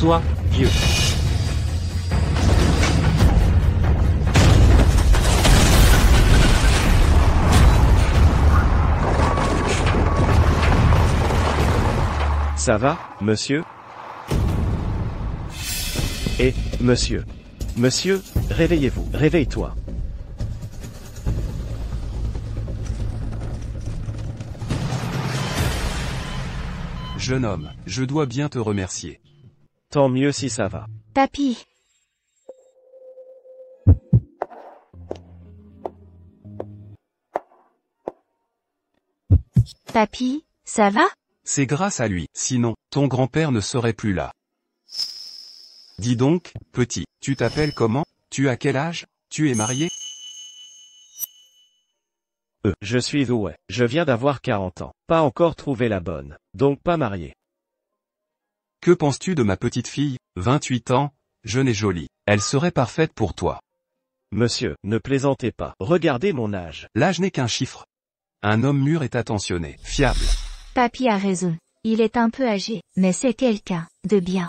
Tais-toi, vieux. Ça va, monsieur? Eh, monsieur. Monsieur, réveillez-vous, réveille-toi. Jeune homme, je dois bien te remercier. Tant mieux si ça va. Papy. Papy, ça va? C'est grâce à lui, sinon, ton grand-père ne serait plus là. Dis donc, petit, tu t'appelles comment? Tu as quel âge? Tu es marié? Je suis Douai. Je viens d'avoir 40 ans. Pas encore trouvé la bonne. Donc pas marié. Que penses-tu de ma petite fille, 28 ans, jeune et jolie? Elle serait parfaite pour toi. Monsieur, ne plaisantez pas. Regardez mon âge. L'âge n'est qu'un chiffre. Un homme mûr est attentionné, fiable. Papy a raison. Il est un peu âgé, mais c'est quelqu'un de bien.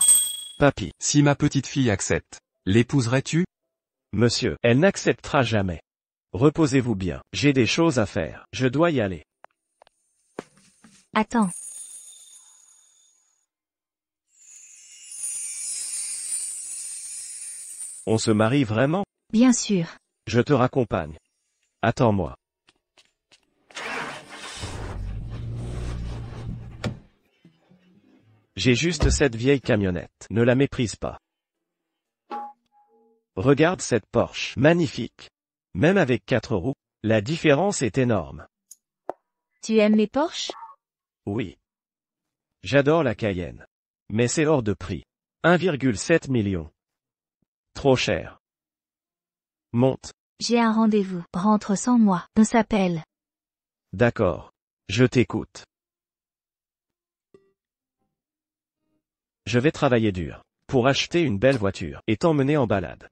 Papy. Si ma petite fille accepte, l'épouserais-tu? Monsieur, elle n'acceptera jamais. Reposez-vous bien. J'ai des choses à faire. Je dois y aller. Attends. On se marie vraiment? Bien sûr. Je te raccompagne. Attends-moi. J'ai juste cette vieille camionnette. Ne la méprise pas. Regarde cette Porsche. Magnifique. Même avec 4 roues, la différence est énorme. Tu aimes les Porsche? Oui. J'adore la Cayenne. Mais c'est hors de prix. 1,7 million. Trop cher. Monte. J'ai un rendez-vous. Rentre sans moi. On s'appelle. D'accord. Je t'écoute. Je vais travailler dur. Pour acheter une belle voiture et t'emmener en balade.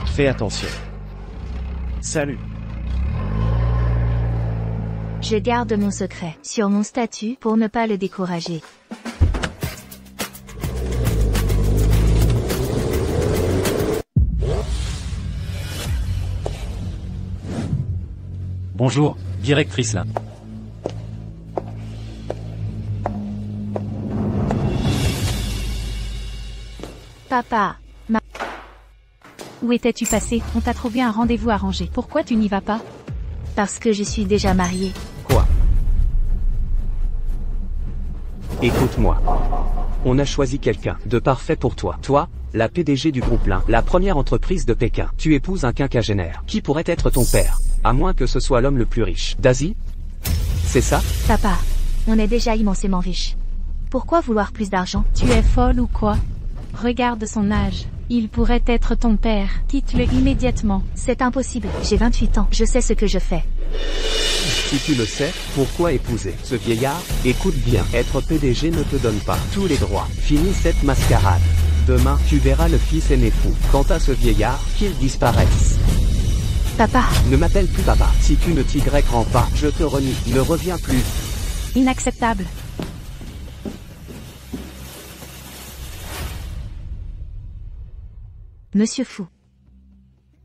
Fais attention. Salut. Je garde mon secret sur mon statut pour ne pas le décourager. Bonjour, directrice là. Papa. Où étais-tu passé? On t'a trouvé un rendez-vous arrangé. Pourquoi tu n'y vas pas? Parce que je suis déjà mariée. Quoi? Écoute-moi. On a choisi quelqu'un de parfait pour toi. Toi, la PDG du groupe Lin, la première entreprise de Pékin. Tu épouses un quinquagénaire. Qui pourrait être ton père? À moins que ce soit l'homme le plus riche d'Asie? C'est ça? Papa. On est déjà immensément riche. Pourquoi vouloir plus d'argent? Tu es folle ou quoi? Regarde son âge. Il pourrait être ton père. Quitte-le immédiatement. C'est impossible. J'ai 28 ans. Je sais ce que je fais. Si tu le sais, pourquoi épouser ce vieillard? Écoute bien, être PDG ne te donne pas tous les droits. Finis cette mascarade. Demain, tu verras le fils aîné fou. Quant à ce vieillard, qu'il disparaisse. Papa. Ne m'appelle plus papa. Si tu ne t'y rends pas, je te renie. Ne reviens plus. Inacceptable. Monsieur Fou.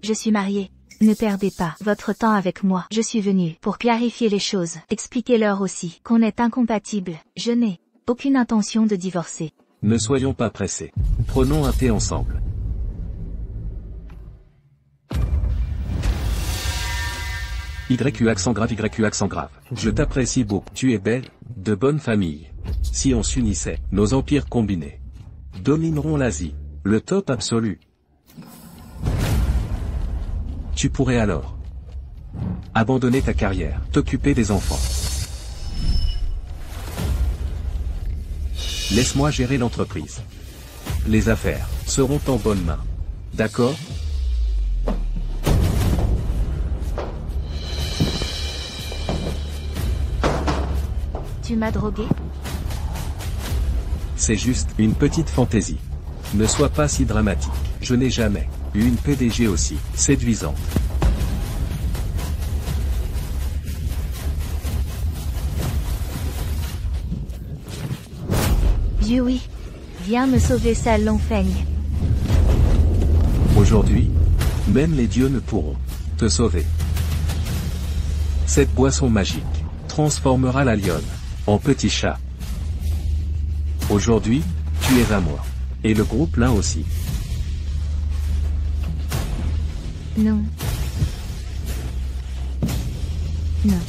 Je suis mariée. Ne perdez pas votre temps avec moi. Je suis venue pour clarifier les choses. Expliquez-leur aussi qu'on est incompatibles. Je n'ai aucune intention de divorcer. Ne soyons pas pressés. Prenons un thé ensemble. YQ accent grave. Je t'apprécie beaucoup. Tu es belle, de bonne famille. Si on s'unissait, nos empires combinés domineront l'Asie. Le top absolu. Tu pourrais alors abandonner ta carrière, t'occuper des enfants. Laisse-moi gérer l'entreprise. Les affaires seront en bonnes mains. D'accord? Tu m'as drogué? C'est juste une petite fantaisie. Ne sois pas si dramatique. Je n'ai jamais eu une PDG aussi séduisante. Dieu oui. Viens me sauver sale Longfeng. Aujourd'hui, même les dieux ne pourront te sauver. Cette boisson magique transformera la lionne en petit chat. Aujourd'hui, tu es à moi. Et le groupe là aussi. Non. Non.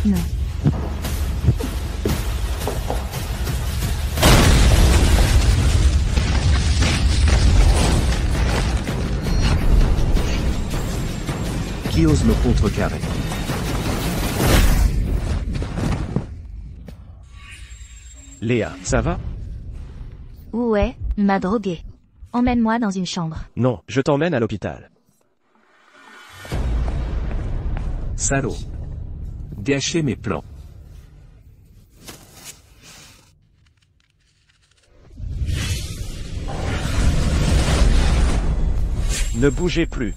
Non. Qui ose me contrecarrer? Léa, ça va? Ouais, m'a drogué. Emmène-moi dans une chambre. Non, je t'emmène à l'hôpital. Salaud. Gâcher mes plans. Ne bougez plus.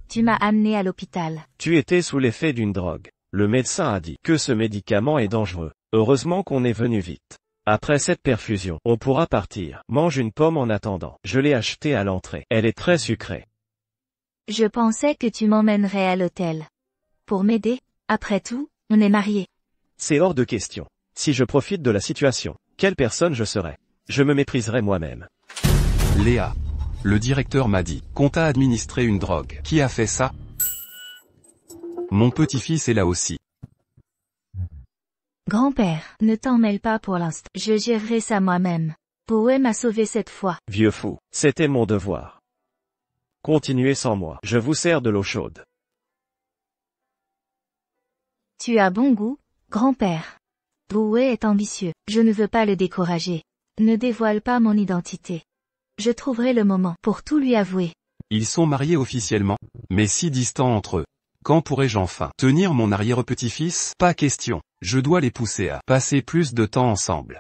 Tu m'as amené à l'hôpital. Tu étais sous l'effet d'une drogue. Le médecin a dit que ce médicament est dangereux. Heureusement qu'on est venu vite. Après cette perfusion, on pourra partir. Mange une pomme en attendant. Je l'ai achetée à l'entrée. Elle est très sucrée. Je pensais que tu m'emmènerais à l'hôtel. Pour m'aider, après tout, on est mariés. C'est hors de question. Si je profite de la situation, quelle personne je serais? Je me mépriserais moi-même. Léa. Le directeur m'a dit qu'on t'a administré une drogue. Qui a fait ça? Mon petit-fils est là aussi. Grand-père, ne t'en mêle pas pour l'instant. Je gérerai ça moi-même. Poe m'a sauvé cette fois. Vieux fou, c'était mon devoir. Continuez sans moi, je vous sers de l'eau chaude. Tu as bon goût, grand-père. Poe est ambitieux, je ne veux pas le décourager. Ne dévoile pas mon identité. Je trouverai le moment pour tout lui avouer. Ils sont mariés officiellement, mais si distants entre eux. Quand pourrai-je enfin tenir mon arrière-petit-fils? Pas question, je dois les pousser à passer plus de temps ensemble.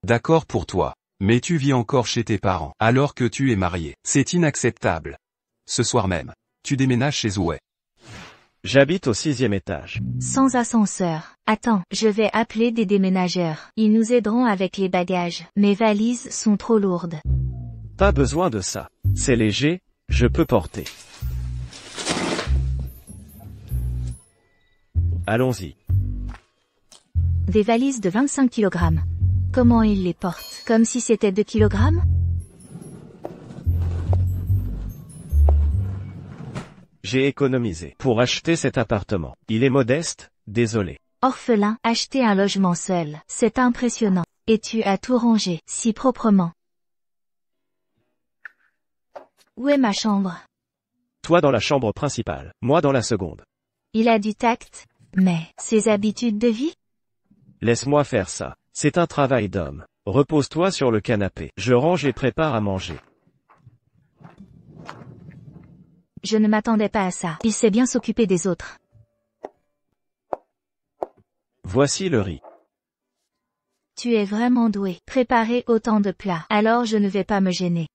D'accord pour toi, mais tu vis encore chez tes parents alors que tu es marié. C'est inacceptable. Ce soir même, tu déménages chez Zoé. J'habite au 6e étage. Sans ascenseur. Attends, je vais appeler des déménageurs. Ils nous aideront avec les bagages. Mes valises sont trop lourdes. Pas besoin de ça. C'est léger, je peux porter. Allons-y. Des valises de 25 kg. Comment ils les portent? Comme si c'était 2 kg? J'ai économisé pour acheter cet appartement. Il est modeste, désolé. Orphelin, acheter un logement seul, c'est impressionnant. Et tu as tout rangé, si proprement. Où est ma chambre? Toi dans la chambre principale, moi dans la seconde. Il a du tact, mais ses habitudes de vie? Laisse-moi faire ça. C'est un travail d'homme. Repose-toi sur le canapé. Je range et prépare à manger. Je ne m'attendais pas à ça. Il sait bien s'occuper des autres. Voici le riz. Tu es vraiment doué. Préparer autant de plats. Alors je ne vais pas me gêner.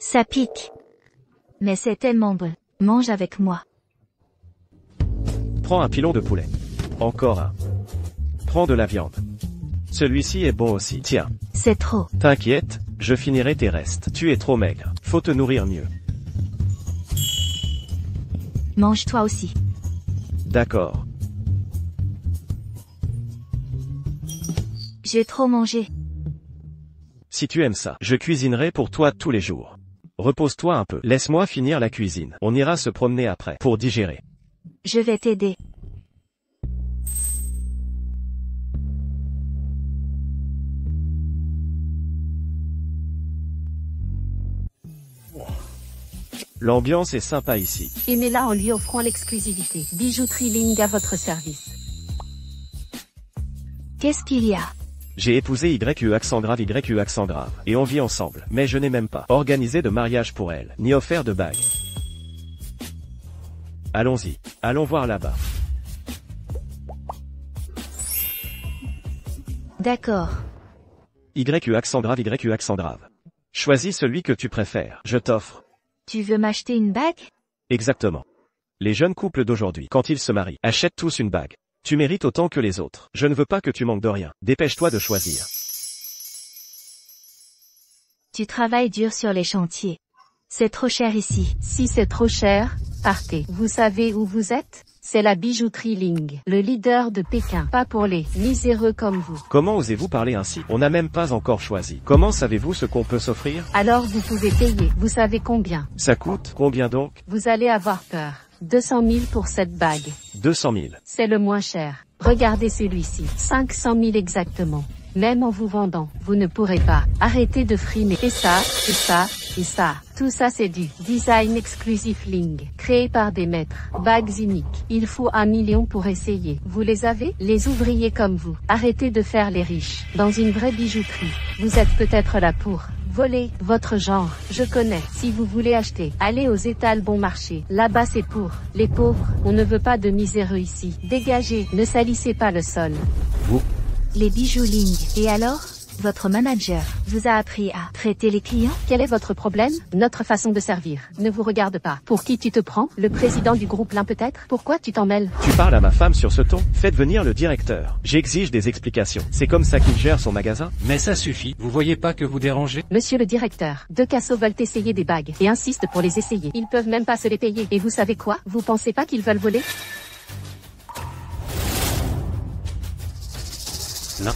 Ça pique. Mais c'est tellement bon. Mange avec moi. Prends un pilon de poulet. Encore un. Prends de la viande. Celui-ci est bon aussi. Tiens. C'est trop. T'inquiète, je finirai tes restes. Tu es trop maigre. Faut te nourrir mieux. Mange toi aussi. D'accord. J'ai trop mangé. Si tu aimes ça, je cuisinerai pour toi tous les jours. Repose-toi un peu. Laisse-moi finir la cuisine. On ira se promener après, pour digérer. Je vais t'aider. L'ambiance est sympa ici. Aimez-la en lui offrant l'exclusivité. Bijouterie Ling à votre service. Qu'est-ce qu'il y a? J'ai épousé YU accent grave, et on vit ensemble. Mais je n'ai même pas organisé de mariage pour elle, ni offert de bague. Allons-y, allons voir là-bas. D'accord. YU accent grave. Choisis celui que tu préfères, je t'offre. Tu veux m'acheter une bague? Exactement. Les jeunes couples d'aujourd'hui, quand ils se marient, achètent tous une bague. Tu mérites autant que les autres. Je ne veux pas que tu manques de rien. Dépêche-toi de choisir. Tu travailles dur sur les chantiers. C'est trop cher ici. Si c'est trop cher, partez. Vous savez où vous êtes? C'est la bijouterie Ling, le leader de Pékin. Pas pour les miséreux comme vous. Comment osez-vous parler ainsi? On n'a même pas encore choisi. Comment savez-vous ce qu'on peut s'offrir? Alors vous pouvez payer. Vous savez combien? Ça coûte combien donc? Vous allez avoir peur. 200 000 pour cette bague. 200 000. C'est le moins cher. Regardez celui-ci. 500 000 exactement. Même en vous vendant, vous ne pourrez pas. Arrêtez de frimer. Et ça, et ça, et ça. Tout ça c'est du design exclusif Ling, créé par des maîtres. Bagues uniques. Il faut 1 million pour essayer. Vous les avez? Les ouvriers comme vous. Arrêtez de faire les riches. Dans une vraie bijouterie. Vous êtes peut-être là pour voler votre genre. Je connais. Si vous voulez acheter, allez aux étals bon marché. Là-bas c'est pour les pauvres. On ne veut pas de miséreux ici. Dégagez. Ne salissez pas le sol. Les bijoux Ling. Et alors? Votre manager vous a appris à traiter les clients? Quel est votre problème? Notre façon de servir ne vous regarde pas. Pour qui tu te prends? Le président du groupe Lin peut-être? Pourquoi tu t'en mêles? Tu parles à ma femme sur ce ton? Faites venir le directeur. J'exige des explications. C'est comme ça qu'il gère son magasin? Mais ça suffit, vous voyez pas que vous dérangez? Monsieur le directeur, 2 cassos veulent essayer des bagues et insistent pour les essayer. Ils peuvent même pas se les payer. Et vous savez quoi? Vous pensez pas qu'ils veulent voler? Non.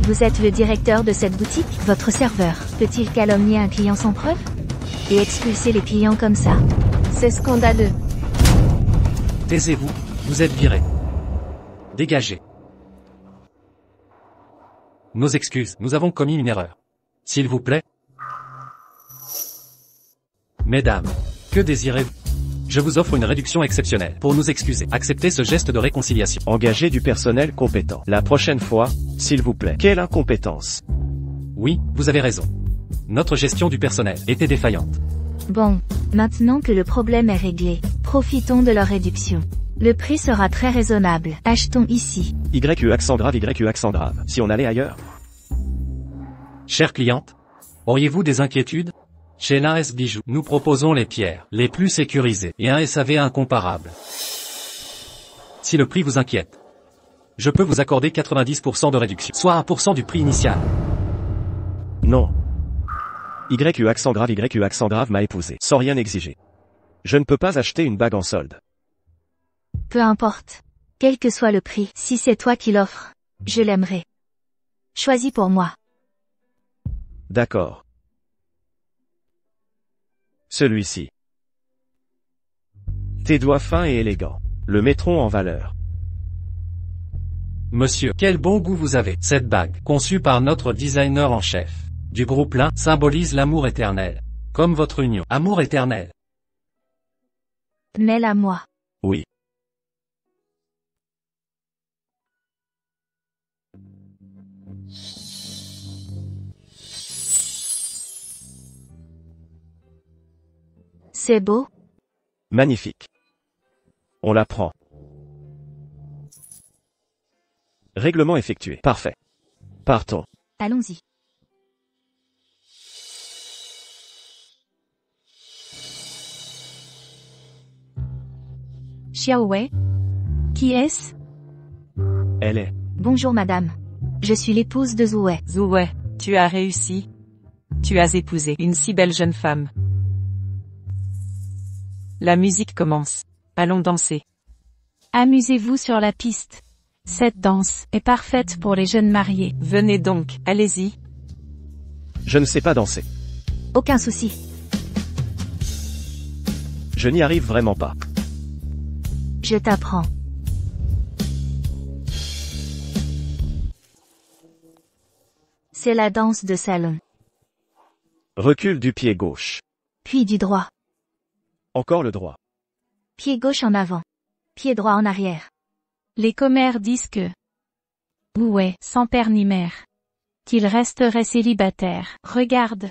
Vous êtes le directeur de cette boutique? Votre serveur peut-il calomnier un client sans preuve? Et expulser les clients comme ça? C'est scandaleux. Taisez-vous, vous êtes viré. Dégagez. Nos excuses, nous avons commis une erreur. S'il vous plaît. Mesdames, que désirez-vous? Je vous offre une réduction exceptionnelle pour nous excuser. Acceptez ce geste de réconciliation. Engagez du personnel compétent. La prochaine fois, s'il vous plaît. Quelle incompétence! Oui, vous avez raison. Notre gestion du personnel était défaillante. Bon, maintenant que le problème est réglé, profitons de leur réduction. Le prix sera très raisonnable. Achetons ici. YU accent grave, YU accent grave. Si on allait ailleurs? Chère cliente, auriez-vous des inquiétudes? Chez l'AS Bijoux, nous proposons les pierres les plus sécurisées et un SAV incomparable. Si le prix vous inquiète, je peux vous accorder 90% de réduction, soit 1% du prix initial. Non. YU accent grave m'a épousé, sans rien exiger. Je ne peux pas acheter une bague en solde. Peu importe. Quel que soit le prix, si c'est toi qui l'offres, je l'aimerai. Choisis pour moi. D'accord. Celui-ci. Tes doigts fins et élégants. Le mettront en valeur. Monsieur, quel bon goût vous avez. Cette bague, conçue par notre designer en chef du groupe Lin, symbolise l'amour éternel. Comme votre union. Amour éternel. Mêle à moi. Oui. C'est beau? Magnifique. On la prend. Règlement effectué. Parfait. Partons. Allons-y. Xiaowei? Qui est-ce? Elle est. Bonjour madame. Je suis l'épouse de Zoué. Zoué, tu as réussi. Tu as épousé une si belle jeune femme. La musique commence. Allons danser. Amusez-vous sur la piste. Cette danse est parfaite pour les jeunes mariés. Venez donc, allez-y. Je ne sais pas danser. Aucun souci. Je n'y arrive vraiment pas. Je t'apprends. C'est la danse de salon. Recule du pied gauche. Puis du droit. Encore le droit. Pied gauche en avant. Pied droit en arrière. Les commères disent que Zoué, sans père ni mère, qu'il resterait célibataire. Regarde.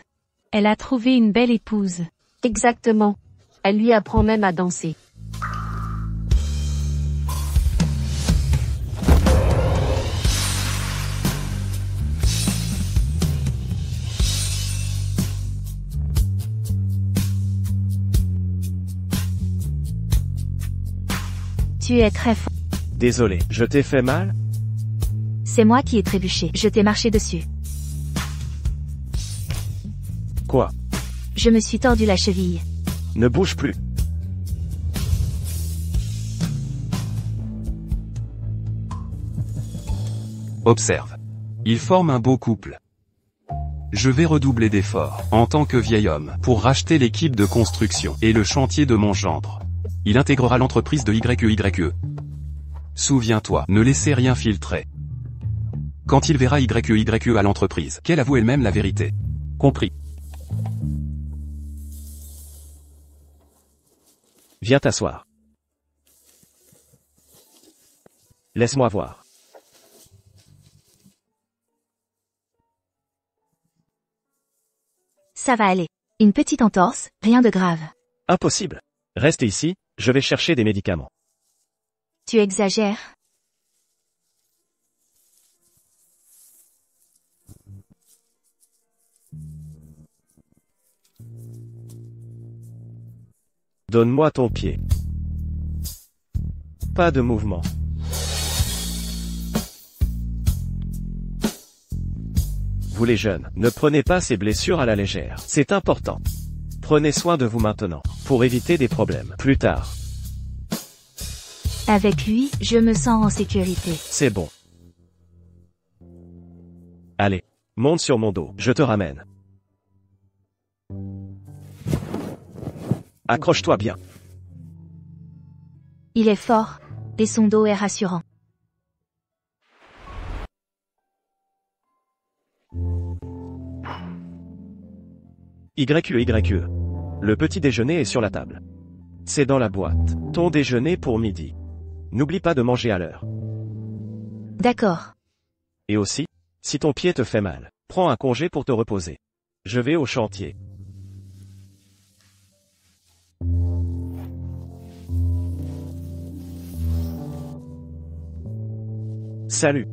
Elle a trouvé une belle épouse. Exactement. Elle lui apprend même à danser. Tu es très fort. Désolé, je t'ai fait mal? C'est moi qui ai trébuché. Je t'ai marché dessus. Quoi? Je me suis tordu la cheville. Ne bouge plus. Observe. Ils forment un beau couple. Je vais redoubler d'efforts, en tant que vieil homme, pour racheter l'équipe de construction et le chantier de mon gendre. Il intégrera l'entreprise de YEYE. Souviens-toi, ne laissez rien filtrer. Quand il verra YEYE à l'entreprise, qu'elle avoue elle-même la vérité. Compris. Viens t'asseoir. Laisse-moi voir. Ça va aller. Une petite entorse, rien de grave. Impossible. Reste ici, je vais chercher des médicaments. Tu exagères. Donne-moi ton pied. Pas de mouvement. Vous les jeunes, ne prenez pas ces blessures à la légère. C'est important. Prenez soin de vous maintenant, pour éviter des problèmes plus tard. Avec lui, je me sens en sécurité. C'est bon. Allez, monte sur mon dos, je te ramène. Accroche-toi bien. Il est fort, et son dos est rassurant. YEYE. Le petit déjeuner est sur la table. C'est dans la boîte. Ton déjeuner pour midi. N'oublie pas de manger à l'heure. D'accord. Et aussi, si ton pied te fait mal, prends un congé pour te reposer. Je vais au chantier. Salut.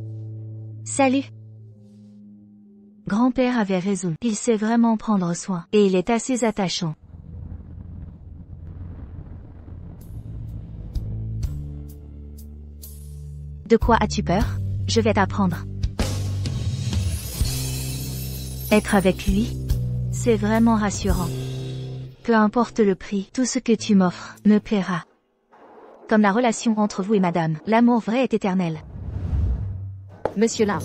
Salut. Grand-père avait raison. Il sait vraiment prendre soin. Et il est assez attachant. De quoi as-tu peur? Je vais t'apprendre. Être avec lui, c'est vraiment rassurant. Peu importe le prix, tout ce que tu m'offres me plaira. Comme la relation entre vous et madame, l'amour vrai est éternel. Monsieur là.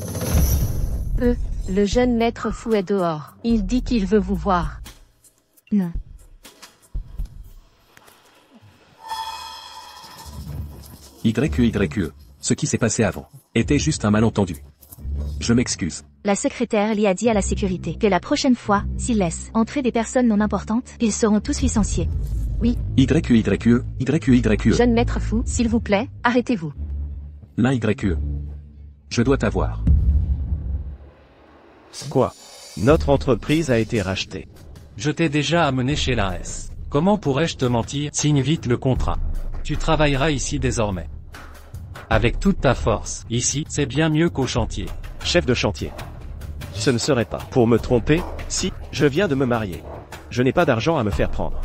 Le jeune maître fou est dehors. Il dit qu'il veut vous voir. Non. YEYE. Ce qui s'est passé avant était juste un malentendu. Je m'excuse. La secrétaire lui a dit à la sécurité que la prochaine fois, s'il laisse entrer des personnes non importantes, ils seront tous licenciés. Oui. YEYE. Jeune maître fou, s'il vous plaît, arrêtez-vous. L'un YE. Je dois t'avoir. Quoi? Notre entreprise a été rachetée. Je t'ai déjà amené chez l'AS. Comment pourrais-je te mentir? Signe vite le contrat. Tu travailleras ici désormais. Avec toute ta force. Ici, c'est bien mieux qu'au chantier. Chef de chantier. Ce ne serait pas pour me tromper, si, je viens de me marier. Je n'ai pas d'argent à me faire prendre.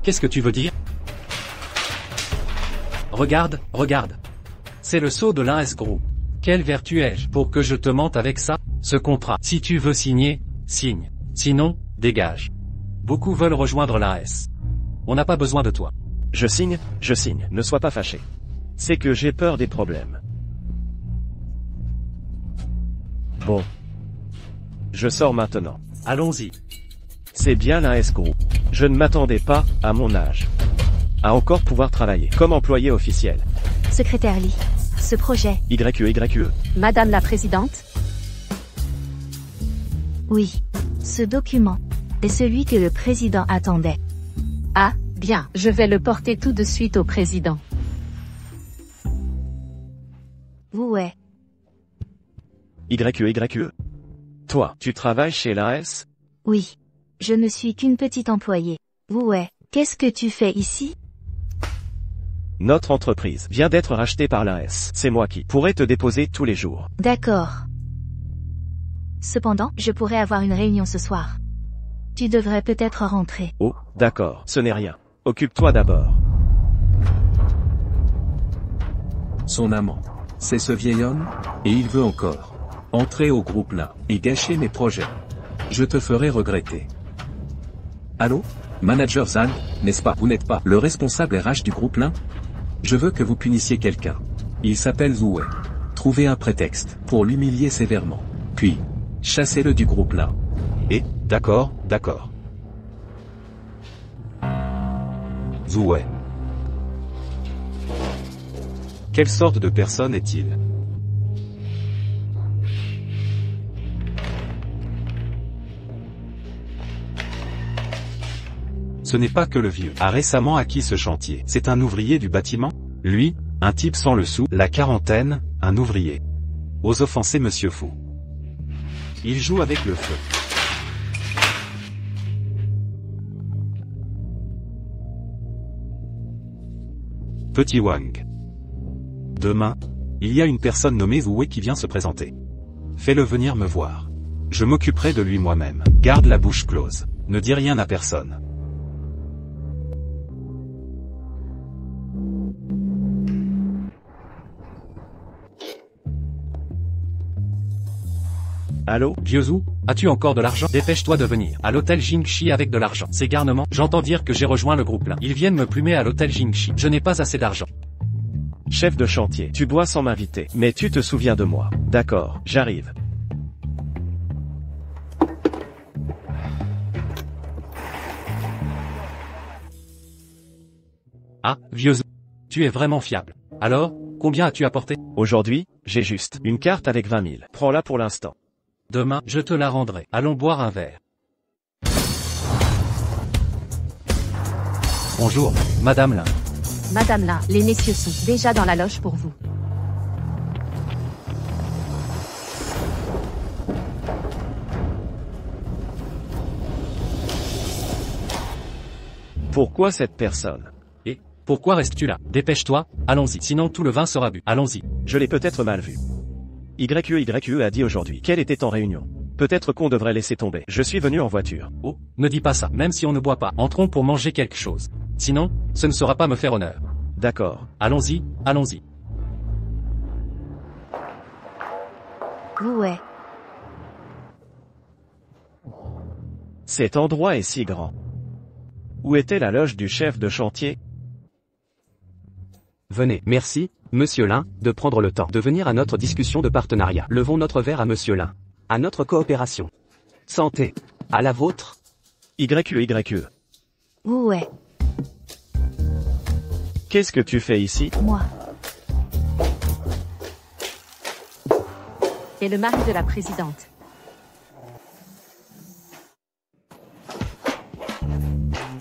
Qu'est-ce que tu veux dire? Regarde. C'est le sceau de l'AS Group. Quelle vertu ai-je pour que je te mente avec ça? Ce contrat. Si tu veux signer, signe. Sinon, dégage. Beaucoup veulent rejoindre l'AS. On n'a pas besoin de toi. Je signe, ne sois pas fâché. C'est que j'ai peur des problèmes. Bon. Je sors maintenant. Allons-y. C'est bien l'AS Group. Je ne m'attendais pas, à mon âge, à encore pouvoir travailler comme employé officiel. Secrétaire Lee. Ce projet. YEYE. Madame la présidente? Oui. Ce document est celui que le président attendait. Ah, bien, je vais le porter tout de suite au président. Ouais. YEYE. Toi, tu travailles chez l'AS? Oui. Je ne suis qu'une petite employée. Ouais. Qu'est-ce que tu fais ici? Notre entreprise vient d'être rachetée par l'AS. C'est moi qui pourrais te déposer tous les jours. D'accord. Cependant, je pourrais avoir une réunion ce soir. Tu devrais peut-être rentrer. Oh, d'accord, ce n'est rien. Occupe-toi d'abord. son amant. C'est ce vieil homme, et il veut encore entrer au groupe là, et gâcher mes projets. Je te ferai regretter. Allô? Manager Zhang, n'est-ce pas? Vous n'êtes pas le responsable RH du groupe Lin? Je veux que vous punissiez quelqu'un. Il s'appelle Zhu Wei. Trouvez un prétexte pour l'humilier sévèrement. Puis, chassez-le du groupe Lin. Et, d'accord. Zhu Wei. Quelle sorte de personne est-il? Ce n'est pas que le vieux a récemment acquis ce chantier. C'est un ouvrier du bâtiment? Lui, un type sans le sou, la quarantaine, un ouvrier. Ose offenser Monsieur Fou. Il joue avec le feu. Petit Wang. Demain, il y a une personne nommée Zhu Wei qui vient se présenter. Fais-le venir me voir. Je m'occuperai de lui moi-même. Garde la bouche close. Ne dis rien à personne. Allô? Vieux Zhu, as-tu encore de l'argent? Dépêche-toi de venir à l'hôtel Jingxi avec de l'argent. C'est garnement. J'entends dire que j'ai rejoint le groupe là. Ils viennent me plumer à l'hôtel Jingxi. Je n'ai pas assez d'argent. Chef de chantier, tu bois sans m'inviter. Mais tu te souviens de moi. D'accord, j'arrive. Ah, vieux Zhu. Tu es vraiment fiable. Alors, combien as-tu apporté? Aujourd'hui, j'ai juste une carte avec 20 000. Prends-la pour l'instant. Demain, je te la rendrai. Allons boire un verre. Bonjour, Madame Lin. Madame Lin, les messieurs sont déjà dans la loge pour vous. Pourquoi cette personne? Et, pourquoi restes-tu là? Dépêche-toi, allons-y, sinon tout le vin sera bu. Allons-y. Je l'ai peut-être mal vu. YE a dit aujourd'hui qu'elle était en réunion. Peut-être qu'on devrait laisser tomber. Je suis venu en voiture. Oh, ne dis pas ça, même si on ne boit pas. Entrons pour manger quelque chose. Sinon, ce ne sera pas me faire honneur. D'accord. Allons-y, allons-y. Ouais. Cet endroit est si grand. Où était la loge du chef de chantier? Venez, merci, Monsieur Lin, de prendre le temps de venir à notre discussion de partenariat. Levons notre verre à Monsieur Lin. À notre coopération. Santé. À la vôtre. YE. Ouais. Qu'est-ce que tu fais ici? Moi. Et le mari de la présidente.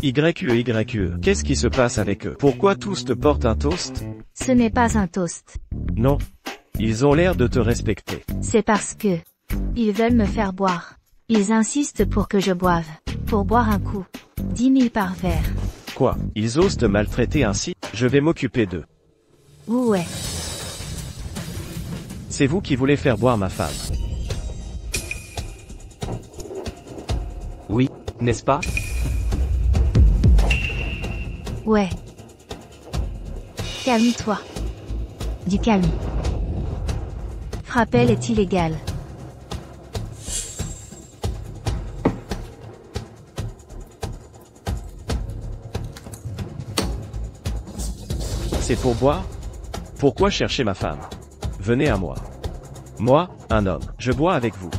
YE. Qu'est-ce qui se passe avec eux? Pourquoi tous te portent un toast? Ce n'est pas un toast. Non. Ils ont l'air de te respecter. C'est parce que ils veulent me faire boire. Ils insistent pour que je boive. Pour boire un coup. 10 000 par verre. Quoi? Ils osent te maltraiter ainsi? Je vais m'occuper d'eux. Ouais. C'est vous qui voulez faire boire ma femme. Oui, n'est-ce pas? Ouais. Calme-toi. Du calme. Frappel est illégal. C'est pour boire? Pourquoi chercher ma femme? Venez à moi. Moi, un homme, je bois avec vous.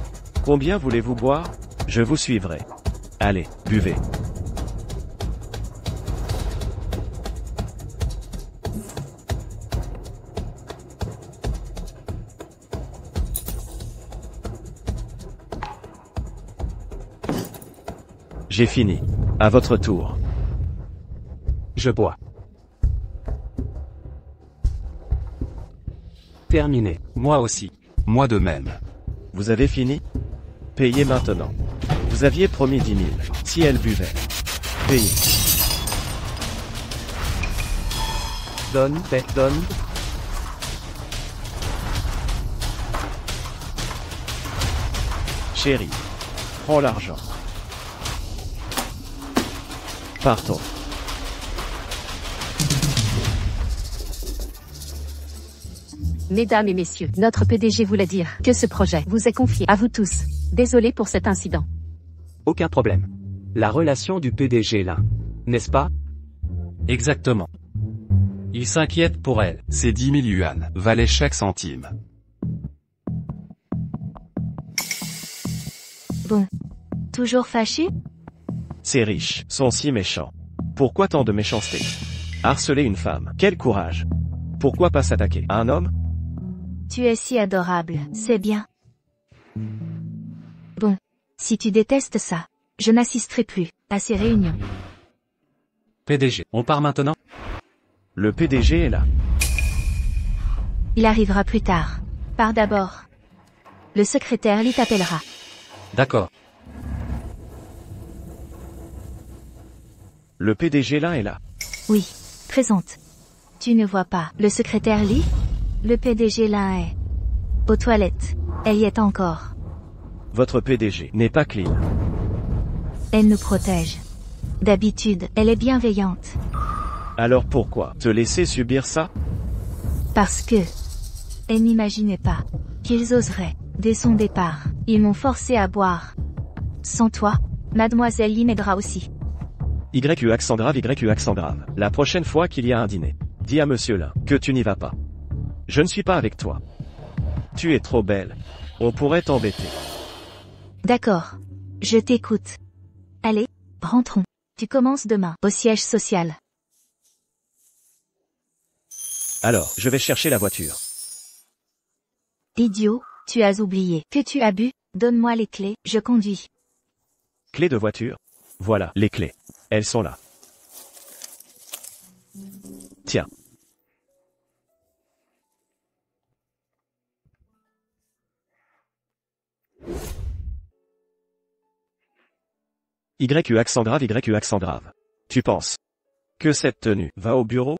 Combien voulez-vous boire? Je vous suivrai. Allez, buvez. J'ai fini. À votre tour. Je bois. Terminé. Moi aussi. Moi de même. Vous avez fini? Payez maintenant. Vous aviez promis 10 000. Si elle buvait. Payez. Donne, paie, donne. Chérie. Prends l'argent. Partons. Mesdames et messieurs, notre PDG voulait dire que ce projet vous est confié à vous tous. Désolé pour cet incident. Aucun problème. La relation du PDG là. N'est-ce pas? Exactement. Il s'inquiète pour elle. Ces 10 000 yuan valaient chaque centime. Bon. Toujours fâché? Ces riches sont si méchants. Pourquoi tant de méchanceté? Harceler une femme, quel courage! Pourquoi pas s'attaquer à un homme? Tu es si adorable, c'est bien. Bon. Si tu détestes ça, je n'assisterai plus à ces réunions. PDG, on part maintenant? Le PDG est là. Il arrivera plus tard. Pars d'abord. Le secrétaire l'y t'appellera. D'accord. Le PDG là est là. Oui. Présente. Tu ne vois pas le secrétaire Lee? Le PDG là est aux toilettes. Elle y est encore. Votre PDG n'est pas clean. Elle nous protège. D'habitude, elle est bienveillante. Alors pourquoi te laisser subir ça? Parce que elle n'imaginait pas qu'ils oseraient. Dès son départ, ils m'ont forcé à boire. Sans toi, mademoiselle Lee m'aidera aussi. YU accent grave, YU accent grave. La prochaine fois qu'il y a un dîner, dis à monsieur là que tu n'y vas pas. Je ne suis pas avec toi. Tu es trop belle. On pourrait t'embêter. D'accord. Je t'écoute. Allez, rentrons. Tu commences demain au siège social. Alors, je vais chercher la voiture. Idiot, tu as oublié que tu as bu. Donne-moi les clés, je conduis. Clés de voiture? Voilà, les clés. Elles sont là. Tiens. YU accent grave, YU accent grave. Tu penses que cette tenue va au bureau?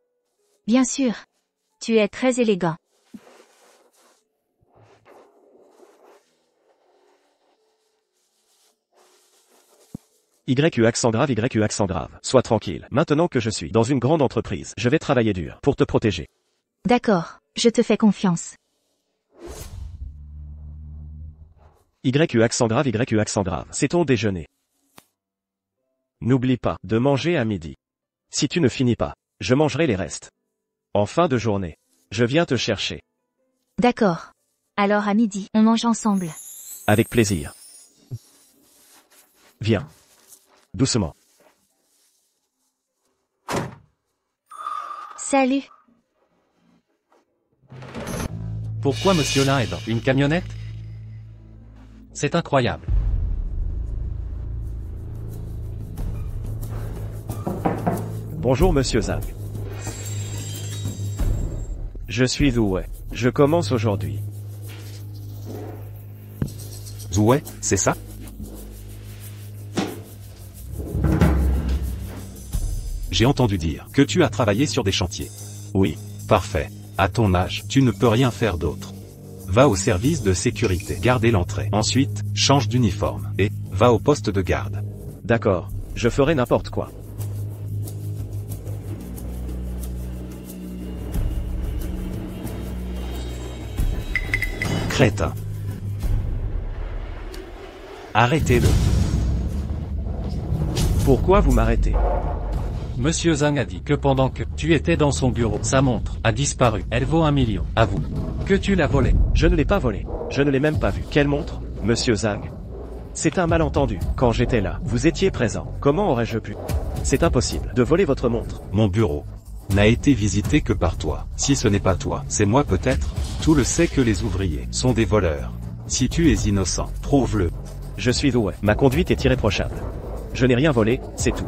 Bien sûr. Tu es très élégant. YU accent grave, YU accent grave. Sois tranquille. Maintenant que je suis dans une grande entreprise, je vais travailler dur pour te protéger. D'accord, je te fais confiance. YU accent grave, YU accent grave. C'est ton déjeuner. N'oublie pas de manger à midi. Si tu ne finis pas, je mangerai les restes. En fin de journée, je viens te chercher. D'accord. Alors à midi, on mange ensemble. Avec plaisir. Viens. Doucement. Salut. Pourquoi monsieur Lin est dans une camionnette? C'est incroyable. Bonjour monsieur Zhang. Je suis Zoué. Je commence aujourd'hui. Zoué, c'est ça? J'ai entendu dire que tu as travaillé sur des chantiers. Oui. Parfait. À ton âge, tu ne peux rien faire d'autre. Va au service de sécurité, garder l'entrée. Ensuite, change d'uniforme et va au poste de garde. D'accord. Je ferai n'importe quoi. Crétin. Arrêtez-le. Pourquoi vous m'arrêtez? Monsieur Zhang a dit que pendant que tu étais dans son bureau, sa montre a disparu. Elle vaut 1 million. Avoue que tu l'as volée. Je ne l'ai pas volée. Je ne l'ai même pas vue. Quelle montre, monsieur Zhang? C'est un malentendu. Quand j'étais là, vous étiez présent. Comment aurais-je pu? C'est impossible de voler votre montre. Mon bureau n'a été visité que par toi. Si ce n'est pas toi, c'est moi peut-être. Tout le sait que les ouvriers sont des voleurs. Si tu es innocent, prouve-le. Je suis Zoué. Ma conduite est irréprochable. Je n'ai rien volé, c'est tout.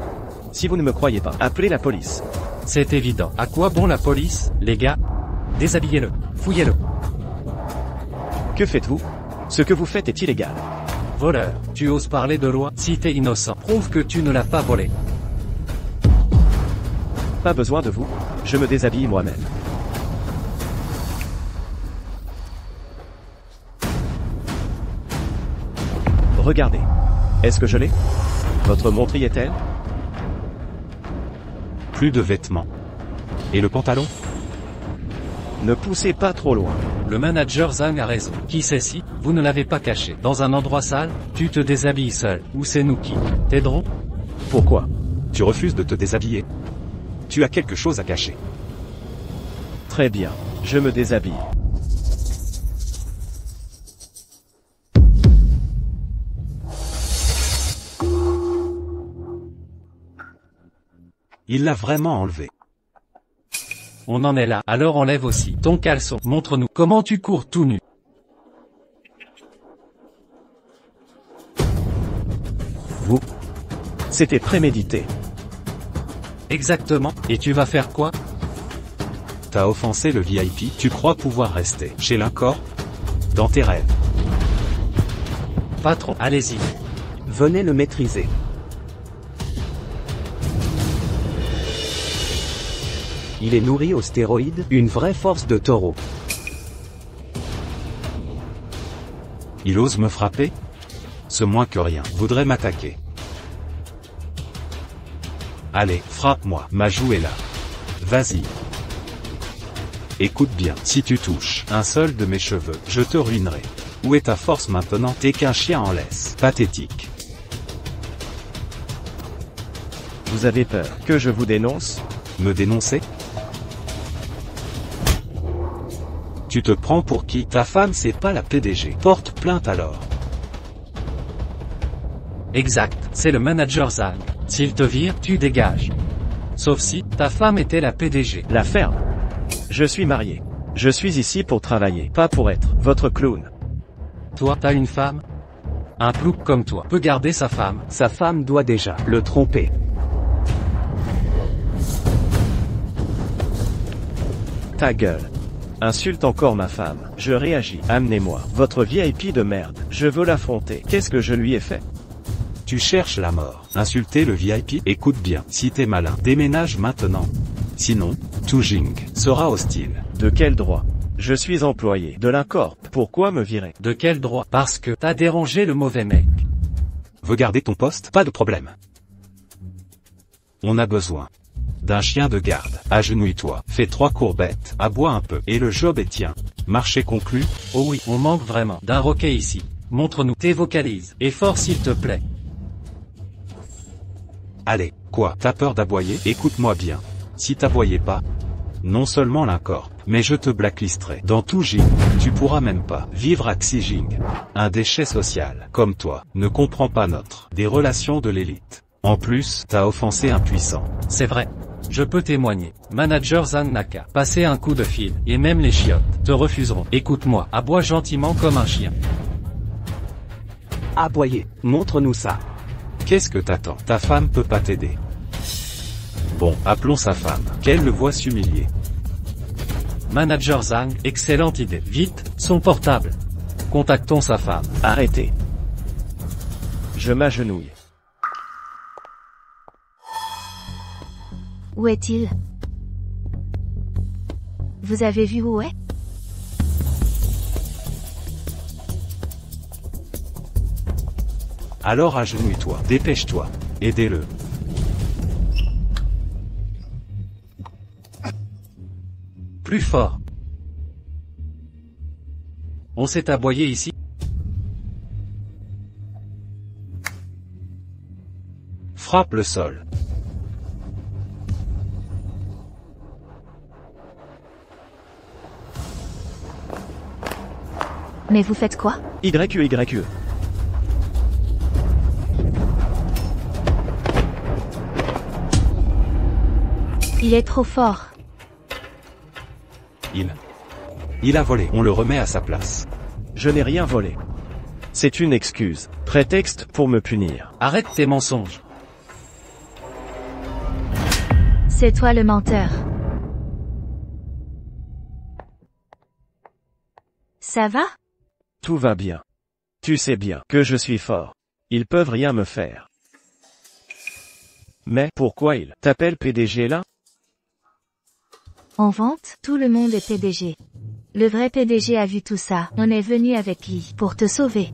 Si vous ne me croyez pas, appelez la police. C'est évident. À quoi bon la police, les gars? Déshabillez-le. Fouillez-le. Que faites-vous? Ce que vous faites est illégal. Voleur, tu oses parler de loi? Si t'es innocent, prouve que tu ne l'as pas volé. Pas besoin de vous. Je me déshabille moi-même. Regardez. Est-ce que je l'ai? Votre montre y est-elle? Plus de vêtements. Et le pantalon? Ne poussez pas trop loin. Le manager Zhang a raison. Qui sait si, vous ne l'avez pas caché dans un endroit sale, tu te déshabilles seul, ou c'est nous qui t'aiderons? Pourquoi? Tu refuses de te déshabiller. Tu as quelque chose à cacher. Très bien, je me déshabille. Il l'a vraiment enlevé. On en est là, alors enlève aussi ton caleçon. Montre-nous comment tu cours tout nu. Vous? C'était prémédité. Exactement, et tu vas faire quoi? T'as offensé le VIP, tu crois pouvoir rester chez l'Incorp? Dans tes rêves. Patron, allez-y. Venez le maîtriser. Il est nourri aux stéroïdes, une vraie force de taureau. Il ose me frapper? Ce moins que rien voudrait m'attaquer. Allez, frappe-moi, ma joue est là. Vas-y. Écoute bien, si tu touches un seul de mes cheveux, je te ruinerai. Où est ta force maintenant? T'es qu'un chien en laisse. Pathétique. Vous avez peur que je vous dénonce? Me dénoncer? Tu te prends pour qui? Ta femme c'est pas la PDG. Porte plainte alors. Exact, c'est le manager Zhang. S'il te vire, tu dégages. Sauf si, ta femme était la PDG. La ferme. Je suis marié. Je suis ici pour travailler, pas pour être votre clown. Toi, t'as une femme? Un plouc comme toi peut garder sa femme. Sa femme doit déjà le tromper. Ta gueule. Insulte encore ma femme. Je réagis. Amenez-moi votre VIP de merde. Je veux l'affronter. Qu'est-ce que je lui ai fait? Tu cherches la mort. Insulter le VIP? Écoute bien, si t'es malin, déménage maintenant. Sinon, Tujing sera hostile. De quel droit? Je suis employé de l'Incorp. Pourquoi me virer? De quel droit? Parce que t'as dérangé le mauvais mec. Veux garder ton poste? Pas de problème. On a besoin d'un chien de garde. Agenouille-toi, fais 3 courbettes, aboie un peu, et le job est tien. Marché conclu? Oh oui, on manque vraiment d'un roquet ici. Montre-nous tes vocalises, et fort s'il te plaît. Allez, quoi? T'as peur d'aboyer? Écoute-moi bien. Si t'aboyais pas, non seulement l'Incorp, mais je te blacklisterai. Dans Tujing, tu pourras même pas vivre à Xijing. Un déchet social, comme toi, ne comprend pas des relations de l'élite. En plus, t'as offensé un puissant. C'est vrai. Je peux témoigner. Manager Zhang Naka. Passer un coup de fil, et même les chiottes te refuseront. Écoute-moi, aboie gentiment comme un chien. Aboyer, montre-nous ça. Qu'est-ce que t'attends? Ta femme peut pas t'aider. Bon, appelons sa femme, qu'elle le voie s'humilier. Manager Zhang, excellente idée. Vite, son portable. Contactons sa femme. Arrêtez. Je m'agenouille. Où est-il? Vous avez vu où est? Alors agenouille-toi, dépêche-toi, aidez-le. Plus fort. On s'est aboyé ici? Frappe le sol. Mais vous faites quoi? YE. Il est trop fort. Il a volé. On le remet à sa place. Je n'ai rien volé. C'est une excuse. Prétexte pour me punir. Arrête tes mensonges. C'est toi le menteur. Ça va? Tout va bien. Tu sais bien que je suis fort. Ils peuvent rien me faire. Mais pourquoi il t'appelle PDG là? En vente, tout le monde est PDG. Le vrai PDG a vu tout ça. On est venu avec Lee pour te sauver.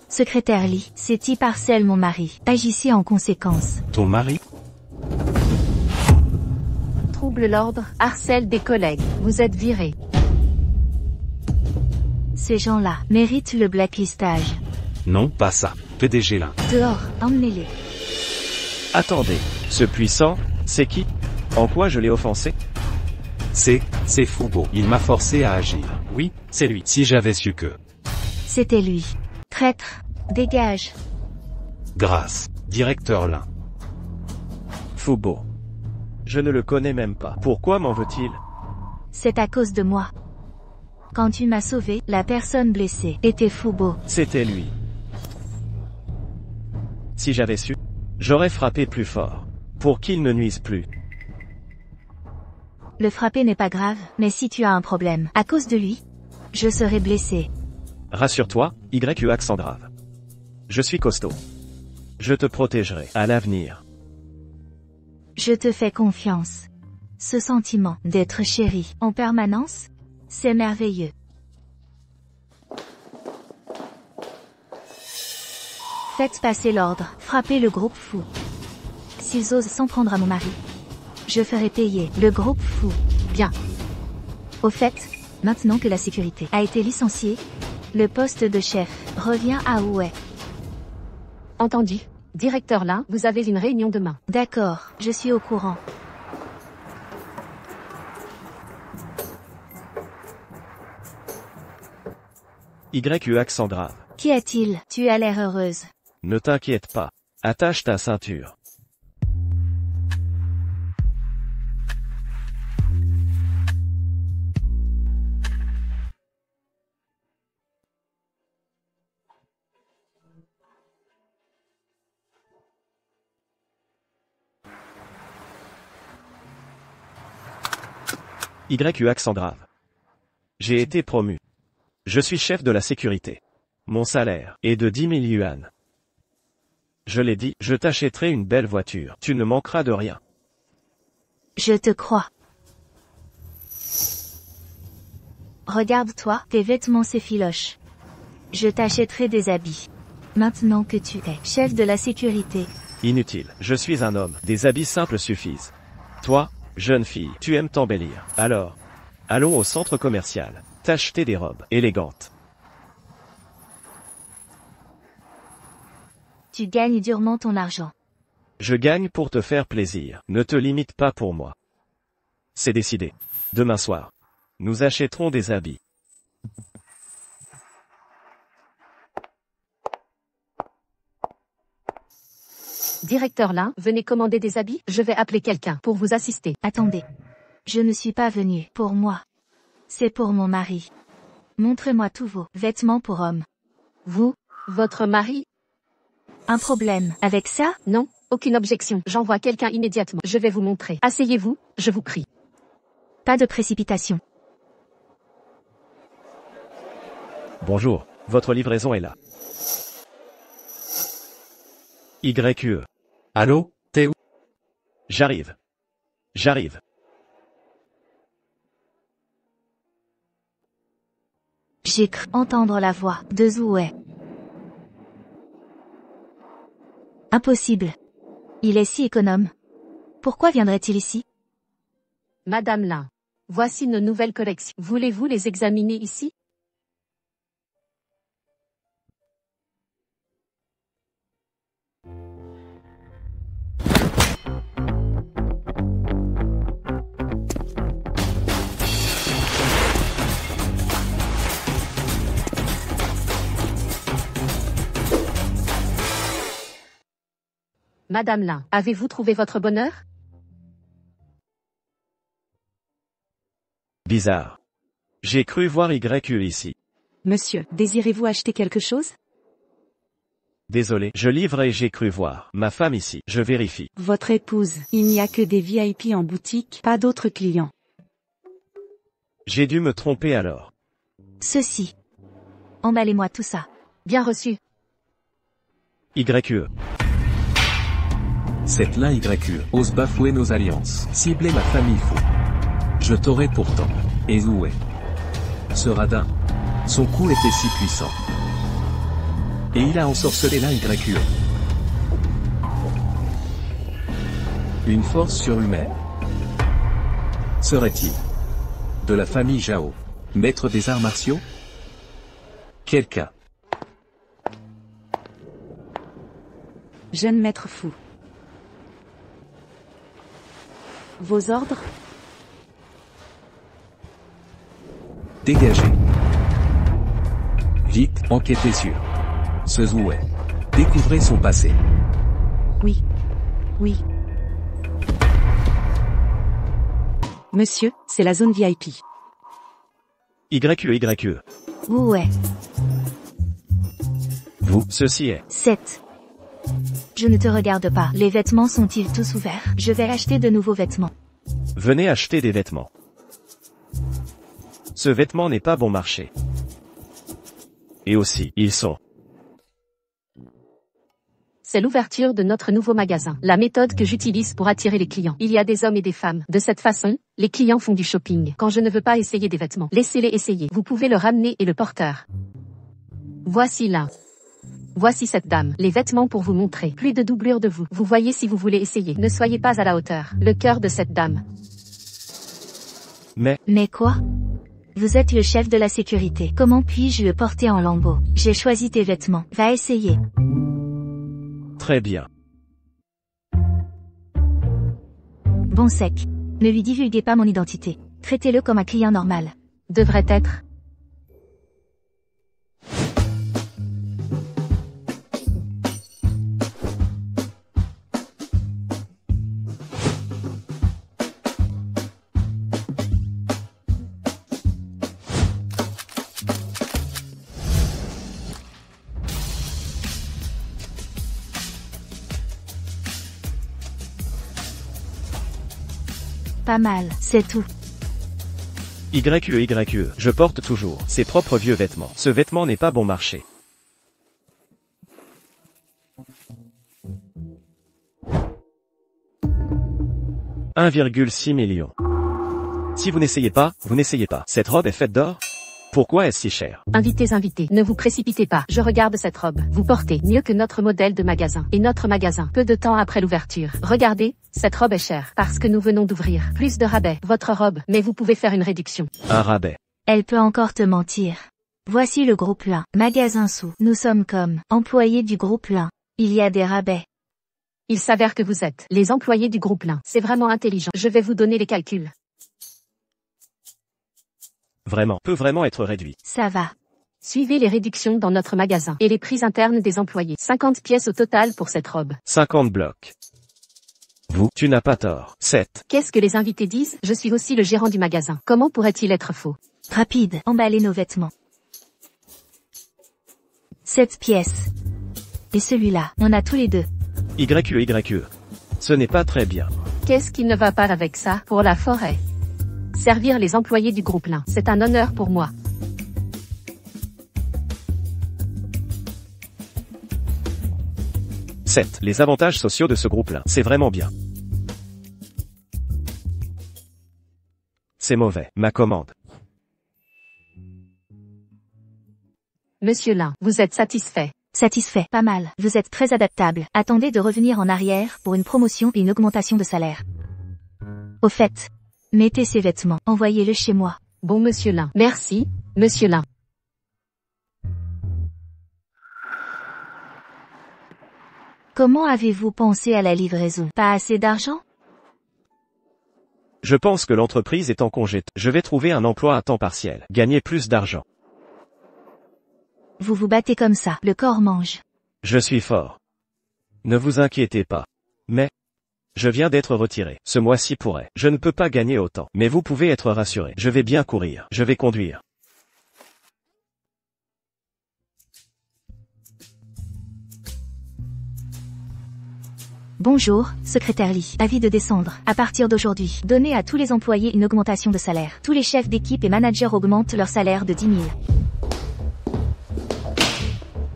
Secrétaire Lee, c'est T. Parcel mon mari. Agissez en conséquence. Ton mari? trouble l'ordre, harcèle des collègues. Vous êtes viré. Ces gens-là méritent le blacklistage. Non, pas ça. PDG là. Dehors, emmenez-les. Attendez, ce puissant, c'est qui? En quoi je l'ai offensé? C'est Fubo. Il m'a forcé à agir. Oui, c'est lui. Si j'avais su que... C'était lui. Traître. Dégage. Grâce. Directeur Lin. Fubo. Je ne le connais même pas. Pourquoi m'en veut-il? C'est à cause de moi. Quand tu m'as sauvé, la personne blessée était Fubo. C'était lui. Si j'avais su, j'aurais frappé plus fort. Pour qu'il ne nuise plus. Le frapper n'est pas grave, mais si tu as un problème, à cause de lui, je serai blessé. Rassure-toi, YU accent grave. Je suis costaud. Je te protégerai à l'avenir. Je te fais confiance. Ce sentiment d'être chéri en permanence, c'est merveilleux. Faites passer l'ordre, frappez le groupe fou. S'ils osent s'en prendre à mon mari, je ferai payer le groupe fou. Bien. Au fait, maintenant que la sécurité a été licenciée, le poste de chef revient à Ouai. Entendu. Directeur Lin, vous avez une réunion demain. D'accord, je suis au courant. YU accent grave. Qu'y a-t-il? Tu as l'air heureuse. Ne t'inquiète pas. Attache ta ceinture. YU accent grave. J'ai été promu. Je suis chef de la sécurité. Mon salaire est de 10 000 yuan. Je l'ai dit, je t'achèterai une belle voiture. Tu ne manqueras de rien. Je te crois. Regarde-toi, tes vêtements s'effilochent. Je t'achèterai des habits. Maintenant que tu es chef de la sécurité. Inutile, je suis un homme. Des habits simples suffisent. Toi, jeune fille, tu aimes t'embellir. Alors, allons au centre commercial. T'acheter des robes élégantes. Tu gagnes durement ton argent. Je gagne pour te faire plaisir. Ne te limite pas pour moi. C'est décidé. Demain soir, nous achèterons des habits. Directeur Lin, venez commander des habits. Je vais appeler quelqu'un pour vous assister. Attendez. Je ne suis pas venue pour moi. C'est pour mon mari. Montrez-moi tous vos vêtements pour hommes. Vous, votre mari? Un problème avec ça? Non, aucune objection. J'envoie quelqu'un immédiatement. Je vais vous montrer. Asseyez-vous, je vous prie. Pas de précipitation. Bonjour, votre livraison est là. YE. Allô, t'es où? J'arrive. J'arrive. J'ai cru entendre la voix de Zoué. Impossible. Il est si économe. Pourquoi viendrait-il ici? Madame Lin. Voici nos nouvelles collections. Voulez-vous les examiner ici? Madame Lin, avez-vous trouvé votre bonheur? Bizarre. J'ai cru voir YU ici. Monsieur, désirez-vous acheter quelque chose? Désolé, je livre et j'ai cru voir ma femme ici. Je vérifie. Votre épouse. Il n'y a que des VIP en boutique, pas d'autres clients. J'ai dû me tromper alors. Ceci. Emballez-moi tout ça. Bien reçu. YE. Cette Lin YU ose bafouer nos alliances, cibler ma famille fou. Je t'aurai pourtant. Et où est ce radin? Son coup était si puissant. Et il a ensorcelé Lin YU. Une force surhumaine. Serait-il de la famille Zhao, maître des arts martiaux? Quelqu'un. Jeune maître fou. Vos ordres? Dégagez. Vite, enquêtez sur ce Zoué. Découvrez son passé. Oui. Oui. Monsieur, c'est la zone VIP. YE. Ouais. Vous, ceci est. 7. Je ne te regarde pas. Les vêtements sont-ils tous ouverts? Je vais acheter de nouveaux vêtements. Venez acheter des vêtements. Ce vêtement n'est pas bon marché. Et aussi, ils sont. C'est l'ouverture de notre nouveau magasin. La méthode que j'utilise pour attirer les clients. Il y a des hommes et des femmes. De cette façon, les clients font du shopping. Quand je ne veux pas essayer des vêtements, laissez-les essayer. Vous pouvez le ramener et le porteur. Voici l'un. Voici cette dame. Les vêtements pour vous montrer. Plus de doublure de vous. Vous voyez si vous voulez essayer. Ne soyez pas à la hauteur. Le cœur de cette dame. Mais quoi? Vous êtes le chef de la sécurité. Comment puis-je le porter en lambeaux? J'ai choisi tes vêtements. Va essayer. Très bien. Bon sec. Ne lui divulguez pas mon identité. Traitez-le comme un client normal. Devrait être. Pas mal, c'est tout. YE. Je porte toujours ses propres vieux vêtements. Ce vêtement n'est pas bon marché. « 1,6 million. Si vous n'essayez pas, vous n'essayez pas. Cette robe est faite d'or? Pourquoi est-ce si cher? Invités, ne vous précipitez pas. Je regarde cette robe. Vous portez mieux que notre modèle de magasin. Et notre magasin, peu de temps après l'ouverture. Regardez, cette robe est chère. Parce que nous venons d'ouvrir. Plus de rabais. Votre robe. Mais vous pouvez faire une réduction. Un rabais. Elle peut encore te mentir. Voici le groupe Lin. Magasin sous. Nous sommes comme employés du groupe Lin. Il y a des rabais. Il s'avère que vous êtes les employés du groupe Lin. C'est vraiment intelligent. Je vais vous donner les calculs. Vraiment, peut vraiment être réduit. Ça va. Suivez les réductions dans notre magasin et les prix internes des employés. 50 pièces au total pour cette robe. 50 blocs. Vous, tu n'as pas tort. 7. Qu'est-ce que les invités disent? Je suis aussi le gérant du magasin. Comment pourrait-il être faux? Rapide, emballez nos vêtements. 7 pièces. Et celui-là, on a tous les deux. YE. Ce n'est pas très bien. Qu'est-ce qui ne va pas avec ça pour la forêt? Servir les employés du groupe Lin, c'est un honneur pour moi. « 7. Les avantages sociaux de ce groupe-là, c'est vraiment bien. C'est mauvais, ma commande. Monsieur Lin, vous êtes satisfait? Satisfait, pas mal. Vous êtes très adaptable. Attendez de revenir en arrière pour une promotion et une augmentation de salaire. Au fait, mettez ces vêtements, envoyez-le chez moi. Bon monsieur Lin. Merci, monsieur Lin. Comment avez-vous pensé à la livraison? Pas assez d'argent? Je pense que l'entreprise est en congé. Je vais trouver un emploi à temps partiel. Gagner plus d'argent. Vous vous battez comme ça, le corps mange. Je suis fort. Ne vous inquiétez pas. Mais, je viens d'être retiré. Ce mois-ci pourrait. Je ne peux pas gagner autant. Mais vous pouvez être rassuré. Je vais bien courir. Je vais conduire. Bonjour, secrétaire Lee. Avis de descendre. À partir d'aujourd'hui, donnez à tous les employés une augmentation de salaire. Tous les chefs d'équipe et managers augmentent leur salaire de 10 000.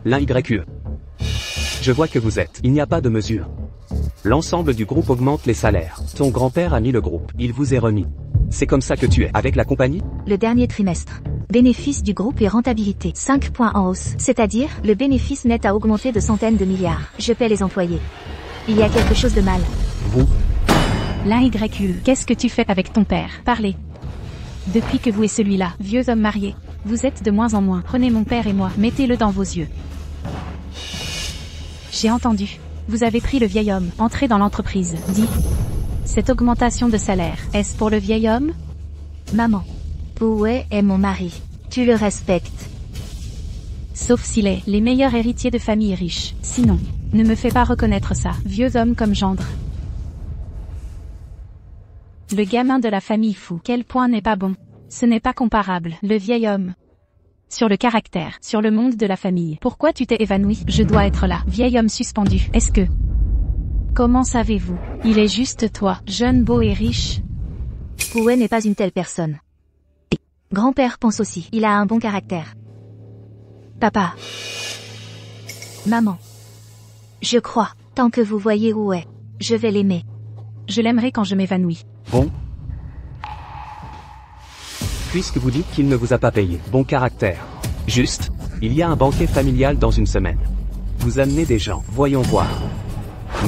L'un YE. Je vois que vous êtes. Il n'y a pas de mesure. L'ensemble du groupe augmente les salaires. Ton grand-père a mis le groupe. Il vous est remis. C'est comme ça que tu es avec la compagnie? Le dernier trimestre. Bénéfice du groupe et rentabilité. 5 points en hausse. C'est-à-dire, le bénéfice net a augmenté de centaines de milliards. Je paie les employés. Il y a quelque chose de mal. Vous L'YU, qu'est-ce que tu fais avec ton père? Parlez. Depuis que vous et celui-là, vieux homme marié, vous êtes de moins en moins. Prenez mon père et moi, mettez-le dans vos yeux. J'ai entendu. Vous avez pris le vieil homme, entrez dans l'entreprise, dit. Cette augmentation de salaire, est-ce pour le vieil homme? Maman. Uwe est mon mari. Tu le respectes. Sauf s'il est les meilleurs héritiers de famille riche. Sinon, ne me fais pas reconnaître ça, vieux homme comme gendre. Le gamin de la famille fou. Quel point n'est pas bon? Ce n'est pas comparable. Le vieil homme. Sur le caractère, sur le monde de la famille. Pourquoi tu t'es évanoui? Je dois être là. Vieil homme suspendu. Est-ce que... Comment savez-vous? Il est juste toi, jeune, beau et riche. Uwe n'est pas une telle personne. Grand-père pense aussi. Il a un bon caractère. Papa. Maman. Je crois, tant que vous voyez Uwe, je vais l'aimer. Je l'aimerai quand je m'évanouis. Bon. Puisque vous dites qu'il ne vous a pas payé, bon caractère. Juste, il y a un banquet familial dans une semaine. Vous amenez des gens, voyons voir.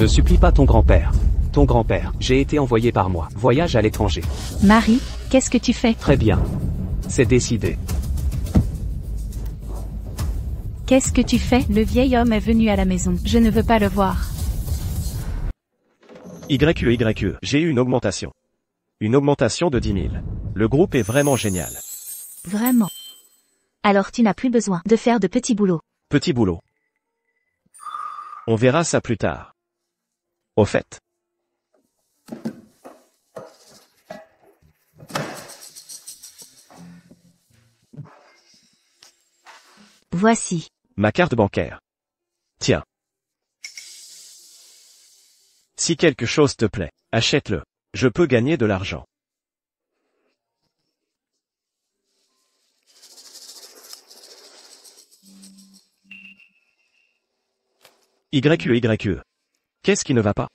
Ne supplie pas ton grand-père. Ton grand-père, j'ai été envoyé par moi. Voyage à l'étranger. Marie, qu'est-ce que tu fais? Très bien. C'est décidé. Qu'est-ce que tu fais? Le vieil homme est venu à la maison. Je ne veux pas le voir. YE, j'ai eu une augmentation. Une augmentation de 10 000. Le groupe est vraiment génial. Vraiment. Alors tu n'as plus besoin de faire de petits boulots. Petit boulot. On verra ça plus tard. Au fait. Voici. Ma carte bancaire. Tiens. Si quelque chose te plaît, achète-le. Je peux gagner de l'argent. YE. Qu'est-ce qui ne va pas?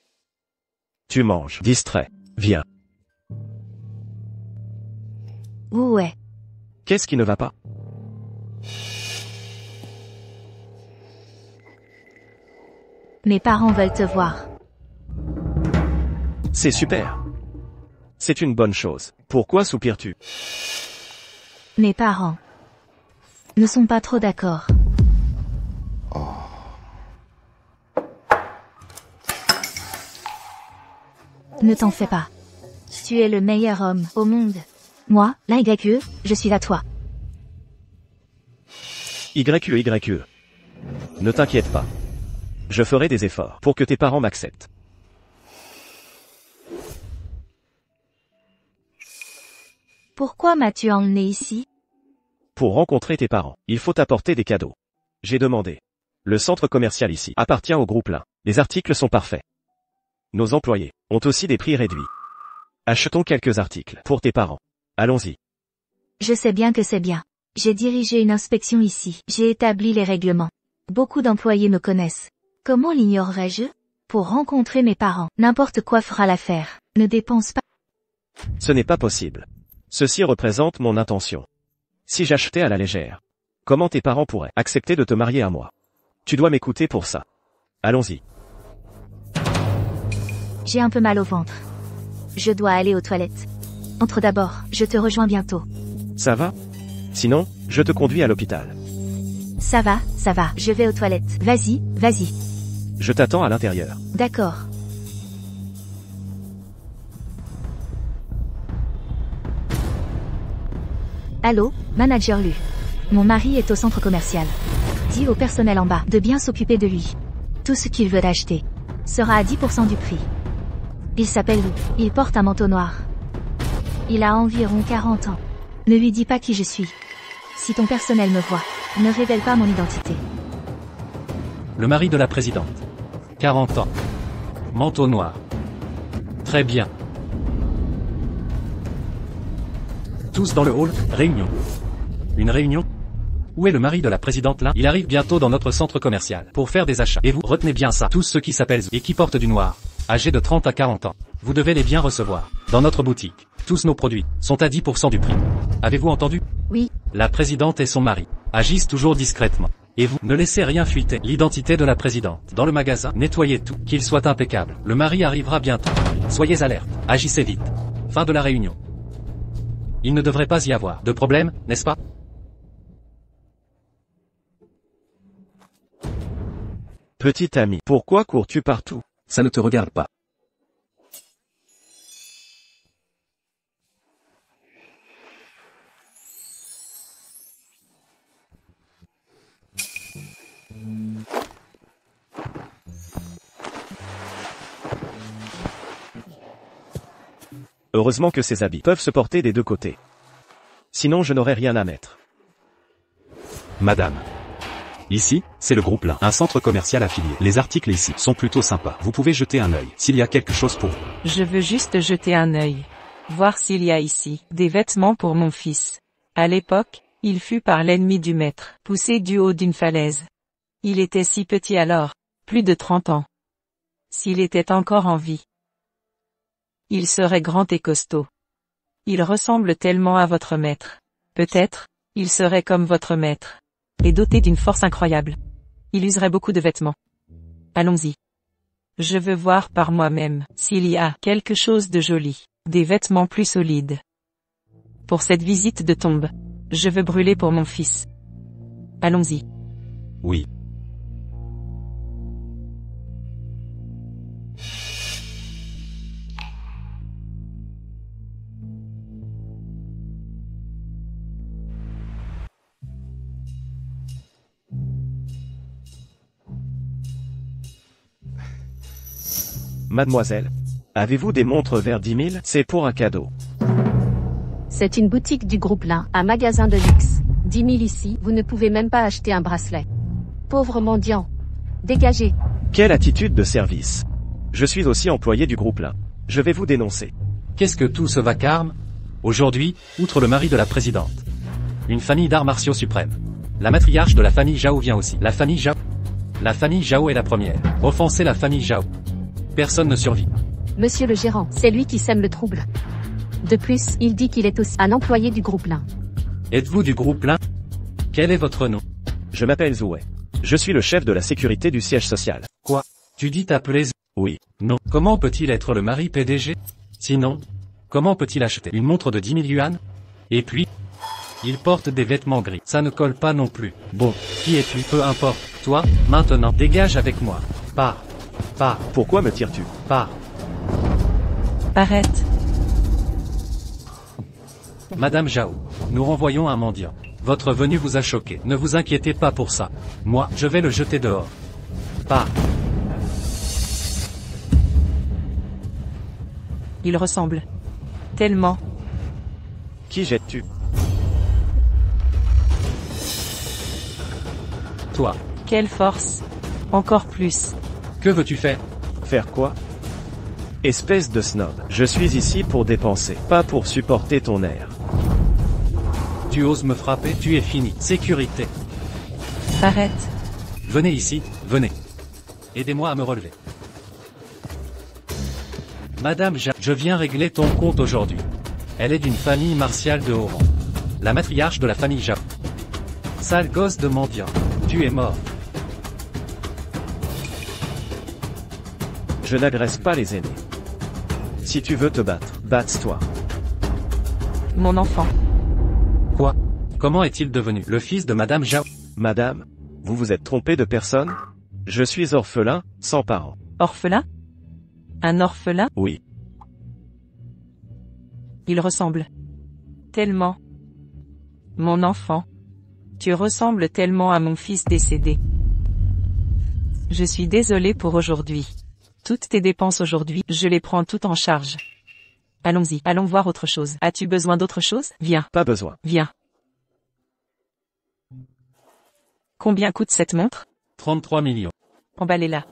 Tu manges. Distrait. Viens. Ouais. Qu'est-ce qui ne va pas? Mes parents veulent te voir. C'est super. C'est une bonne chose. Pourquoi soupires-tu? Mes parents ne sont pas trop d'accord. Ne t'en fais pas. Tu es le meilleur homme au monde. Moi, l'YE, je suis à toi. YE. Ne t'inquiète pas. Je ferai des efforts pour que tes parents m'acceptent. Pourquoi m'as-tu emmené ici? Pour rencontrer tes parents, il faut apporter des cadeaux. J'ai demandé. Le centre commercial ici appartient au groupe Lin. Les articles sont parfaits. Nos employés ont aussi des prix réduits. Achetons quelques articles pour tes parents. Allons-y. Je sais bien que c'est bien. J'ai dirigé une inspection ici. J'ai établi les règlements. Beaucoup d'employés me connaissent. Comment l'ignorerais-je? Pour rencontrer mes parents, n'importe quoi fera l'affaire. Ne dépense pas. Ce n'est pas possible. Ceci représente mon intention. Si j'achetais à la légère, comment tes parents pourraient accepter de te marier à moi? Tu dois m'écouter pour ça. Allons-y. J'ai un peu mal au ventre. Je dois aller aux toilettes. Entre d'abord, je te rejoins bientôt. Ça va? Sinon, je te conduis à l'hôpital. Ça va, je vais aux toilettes. Vas-y. Je t'attends à l'intérieur. D'accord. Allô, manager Lu. Mon mari est au centre commercial. Dis au personnel en bas de bien s'occuper de lui. Tout ce qu'il veut acheter sera à 10% du prix. Il s'appelle Lu. Il porte un manteau noir. Il a environ 40 ans. Ne lui dis pas qui je suis. Si ton personnel me voit, ne révèle pas mon identité. Le mari de la présidente. 40 ans. Manteau noir. Très bien. Tous dans le hall, réunion. Une réunion? Où est le mari de la présidente là? Il arrive bientôt dans notre centre commercial pour faire des achats. Et vous, retenez bien ça. Tous ceux qui s'appellent et qui portent du noir, âgés de 30 à 40 ans, vous devez les bien recevoir. Dans notre boutique, tous nos produits sont à 10% du prix. Avez-vous entendu? Oui. La présidente et son mari agissent toujours discrètement. Et vous, ne laissez rien fuiter. L'identité de la présidente. Dans le magasin, nettoyez tout, qu'il soit impeccable. Le mari arrivera bientôt. Soyez alerte, agissez vite. Fin de la réunion. Il ne devrait pas y avoir de problème, n'est-ce pas? Petit ami, pourquoi cours-tu partout? Ça ne te regarde pas. Heureusement que ces habits peuvent se porter des deux côtés. Sinon je n'aurais rien à mettre. Madame. Ici, c'est le groupe Lin, un centre commercial affilié. Les articles ici sont plutôt sympas. Vous pouvez jeter un œil s'il y a quelque chose pour vous. Je veux juste jeter un œil. Voir s'il y a ici des vêtements pour mon fils. À l'époque, il fut par l'ennemi du maître, poussé du haut d'une falaise. Il était si petit alors, plus de 30 ans. S'il était encore en vie, il serait grand et costaud. Il ressemble tellement à votre maître. Peut-être, il serait comme votre maître. Et doté d'une force incroyable. Il userait beaucoup de vêtements. Allons-y. Je veux voir par moi-même s'il y a quelque chose de joli, des vêtements plus solides. Pour cette visite de tombe, je veux brûler pour mon fils. Allons-y. Oui. Mademoiselle, avez-vous des montres vers 10 000? C'est pour un cadeau. C'est une boutique du groupe Lin, un magasin de luxe. 10 000 ici, vous ne pouvez même pas acheter un bracelet. Pauvre mendiant. Dégagez. Quelle attitude de service. Je suis aussi employé du groupe Lin. Je vais vous dénoncer. Qu'est-ce que tout ce vacarme? Aujourd'hui, outre le mari de la présidente, une famille d'arts martiaux suprêmes. La matriarche de la famille Zhao vient aussi. La famille Zhao. La famille Zhao est la première. Offenser la famille Zhao. Personne ne survit. Monsieur le gérant, c'est lui qui sème le trouble. De plus, il dit qu'il est aussi un employé du groupe Lin. Êtes-vous du groupe Lin? Quel est votre nom? Je m'appelle Zoué. Je suis le chef de la sécurité du siège social. Quoi? Tu dis t'appeler Z... Oui. Non. Comment peut-il être le mari PDG? Sinon, comment peut-il acheter une montre de 10 000 yuan? Et puis, il porte des vêtements gris. Ça ne colle pas non plus. Bon, qui es-tu? Peu importe. Toi, maintenant, dégage avec moi. Pars. Pars. Pourquoi me tires-tu? Pars. Arrête. Madame Zhao, nous renvoyons un mendiant. Votre venue vous a choqué. Ne vous inquiétez pas pour ça. Moi, je vais le jeter dehors. Pars. Il ressemble tellement. Qui jettes-tu? Toi. Quelle force. Encore plus. Que veux-tu faire? Faire quoi? Espèce de snob. Je suis ici pour dépenser, pas pour supporter ton air. Tu oses me frapper? Tu es fini. Sécurité. Arrête. Venez ici, venez. Aidez-moi à me relever. Madame Zhao, je viens régler ton compte aujourd'hui. Elle est d'une famille martiale de haut rang. La matriarche de la famille Zhao. Sale gosse de mendiant. Tu es mort. Je n'agresse pas les aînés. Si tu veux te battre, batte-toi. Mon enfant. Quoi? Comment est-il devenu le fils de Madame Zhao? Madame, vous vous êtes trompé de personne? Je suis orphelin, sans parents. Orphelin? Un orphelin? Oui. Il ressemble tellement. Mon enfant. Tu ressembles tellement à mon fils décédé. Je suis désolé pour aujourd'hui. Toutes tes dépenses aujourd'hui, je les prends toutes en charge. Allons-y, allons voir autre chose. As-tu besoin d'autre chose? Viens. Pas besoin. Viens. Combien coûte cette montre? 33 millions. Emballez-la.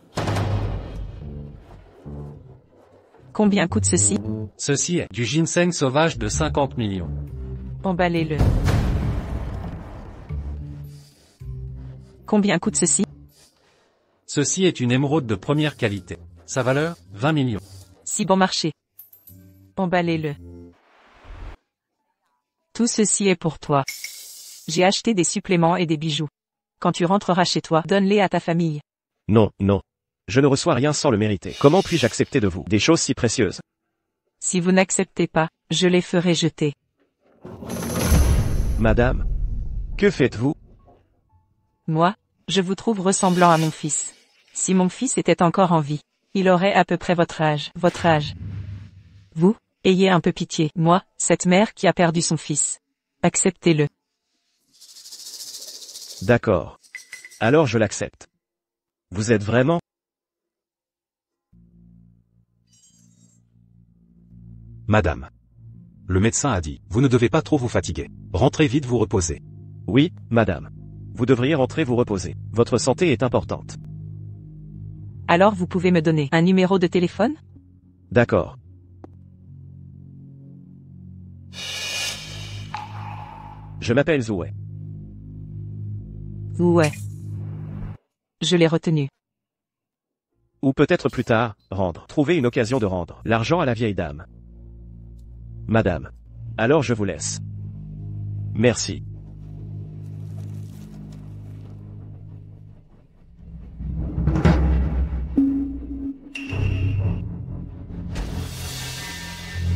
Combien coûte ceci? Ceci est du ginseng sauvage de 50 millions. Emballez-le. Combien coûte ceci? Ceci est une émeraude de première qualité. Sa valeur, 20 millions. Si bon marché. Emballez-le. Tout ceci est pour toi. J'ai acheté des suppléments et des bijoux. Quand tu rentreras chez toi, donne-les à ta famille. Non, non. Je ne reçois rien sans le mériter. Comment puis-je accepter de vous des choses si précieuses? Si vous n'acceptez pas, je les ferai jeter. Madame, que faites-vous? Moi, je vous trouve ressemblant à mon fils. Si mon fils était encore en vie, il aurait à peu près votre âge. Vous, ayez un peu pitié. Moi, cette mère qui a perdu son fils. Acceptez-le. D'accord. Alors je l'accepte. Vous êtes vraiment? Madame. Le médecin a dit, vous ne devez pas trop vous fatiguer. Rentrez vite vous reposer. Oui, madame. Vous devriez rentrer vous reposer. Votre santé est importante. Alors vous pouvez me donner un numéro de téléphone? D'accord. Je m'appelle Zoué. Ouais. Je l'ai retenu. Ou peut-être plus tard, trouver une occasion de rendre l'argent à la vieille dame. Madame. Alors je vous laisse. Merci.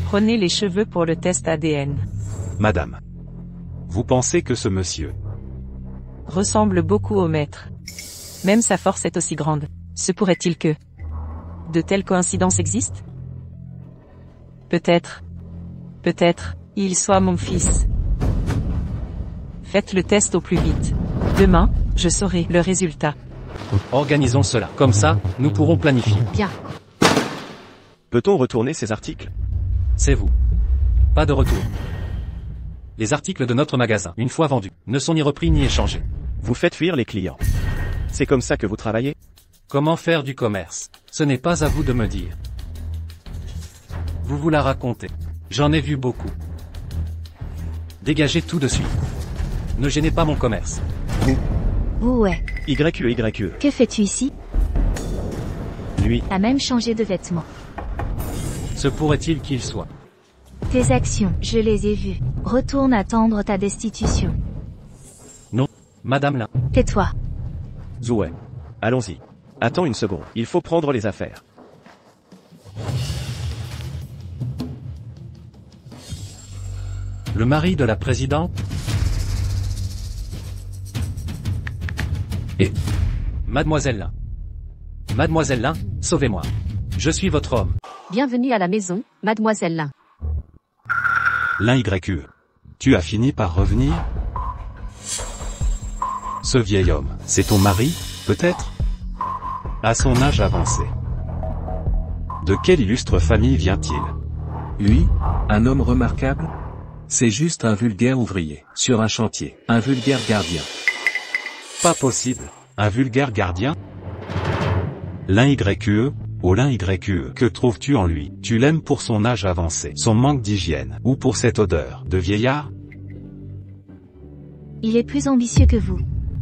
Prenez les cheveux pour le test ADN. Madame. Vous pensez que ce monsieur Ressemble beaucoup au maître. Même sa force est aussi grande. Se pourrait-il que de telles coïncidences existent? Peut-être, il soit mon fils. Faites le test au plus vite. Demain, je saurai le résultat. Organisons cela. Comme ça, nous pourrons planifier. Bien. Peut-on retourner ces articles? C'est vous. Pas de retour. Les articles de notre magasin, une fois vendus, ne sont ni repris ni échangés. Vous faites fuir les clients. C'est comme ça que vous travaillez? Comment faire du commerce? Ce n'est pas à vous de me dire. Vous la racontez. J'en ai vu beaucoup. Dégagez tout de suite. Ne gênez pas mon commerce. Ouais. YE. Que fais-tu ici? Lui. A même changé de vêtements. Se pourrait-il qu'il soit? Tes actions, je les ai vues. Retourne attendre ta destitution. Non, madame là. Tais-toi. Zoué. Allons-y. Attends une seconde. Il faut prendre les affaires. Le mari de la présidente? Et Mademoiselle Lin. Mademoiselle Lin, sauvez-moi. Je suis votre homme. Bienvenue à la maison, Mademoiselle Lin. L'un YE. Tu as fini par revenir? Ce vieil homme, c'est ton mari, peut-être? À son âge avancé. De quelle illustre famille vient-il? Oui, un homme remarquable? C'est juste un vulgaire ouvrier, sur un chantier, un vulgaire gardien. Pas possible. Un vulgaire gardien? L'un YE, oh l'un YE, que trouves-tu en lui? Tu l'aimes pour son âge avancé, son manque d'hygiène, ou pour cette odeur de vieillard? Il est plus ambitieux que vous.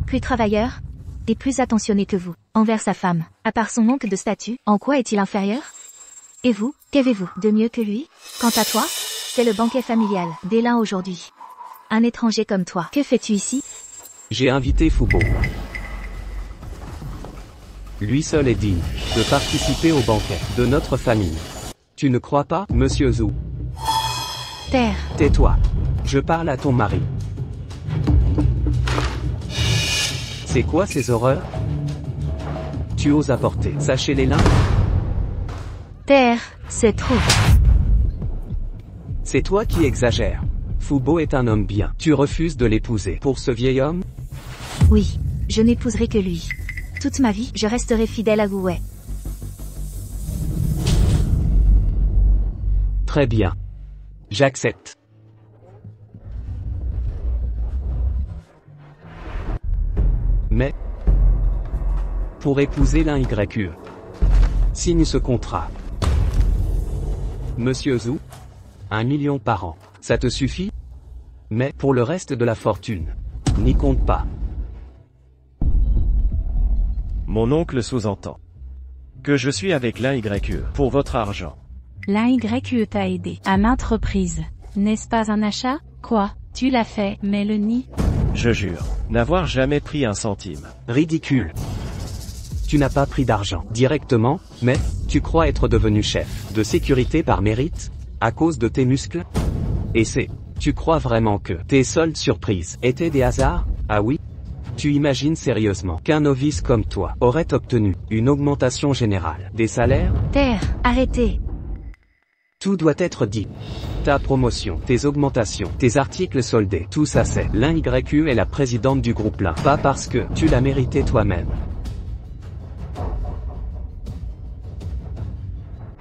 Plus travailleur. Et plus attentionné que vous, envers sa femme. À part son manque de statut, en quoi est-il inférieur? Et vous, qu'avez-vous de mieux que lui? Quant à toi, c'est le banquet familial, dès l'un aujourd'hui. Un étranger comme toi, que fais-tu ici? J'ai invité Foubo. Lui seul est digne de participer au banquet de notre famille. Tu ne crois pas, monsieur Zhou? Père. Tais-toi. Je parle à ton mari. C'est quoi ces horreurs? Tu oses apporter ça chez les lins? Père, c'est trop. C'est toi qui exagères. Foubo est un homme bien. Tu refuses de l'épouser pour ce vieil homme? Oui, je n'épouserai que lui. Toute ma vie, je resterai fidèle à Gouet. Très bien. J'accepte. Mais, pour épouser l'un YE, signe ce contrat. Monsieur Zhou, 1 million par an, ça te suffit? Mais pour le reste de la fortune, n'y compte pas. Mon oncle sous-entend que je suis avec l'un YE pour votre argent. L'un YE t'a aidé à maintes reprises. N'est-ce pas un achat? Quoi? Tu l'as fait, mais le nid? Je jure, n'avoir jamais pris un centime. Ridicule. Tu n'as pas pris d'argent directement, mais tu crois être devenu chef de sécurité par mérite, à cause de tes muscles? Et tu crois vraiment que tes soldes surprises étaient des hasards? Ah oui? Tu imagines sérieusement qu'un novice comme toi aurait obtenu une augmentation générale des salaires? Père, arrêtez. Tout doit être dit. Ta promotion, tes augmentations, tes articles soldés, tout ça c'est l'YQ est la présidente du groupe là, pas parce que tu l'as mérité toi-même.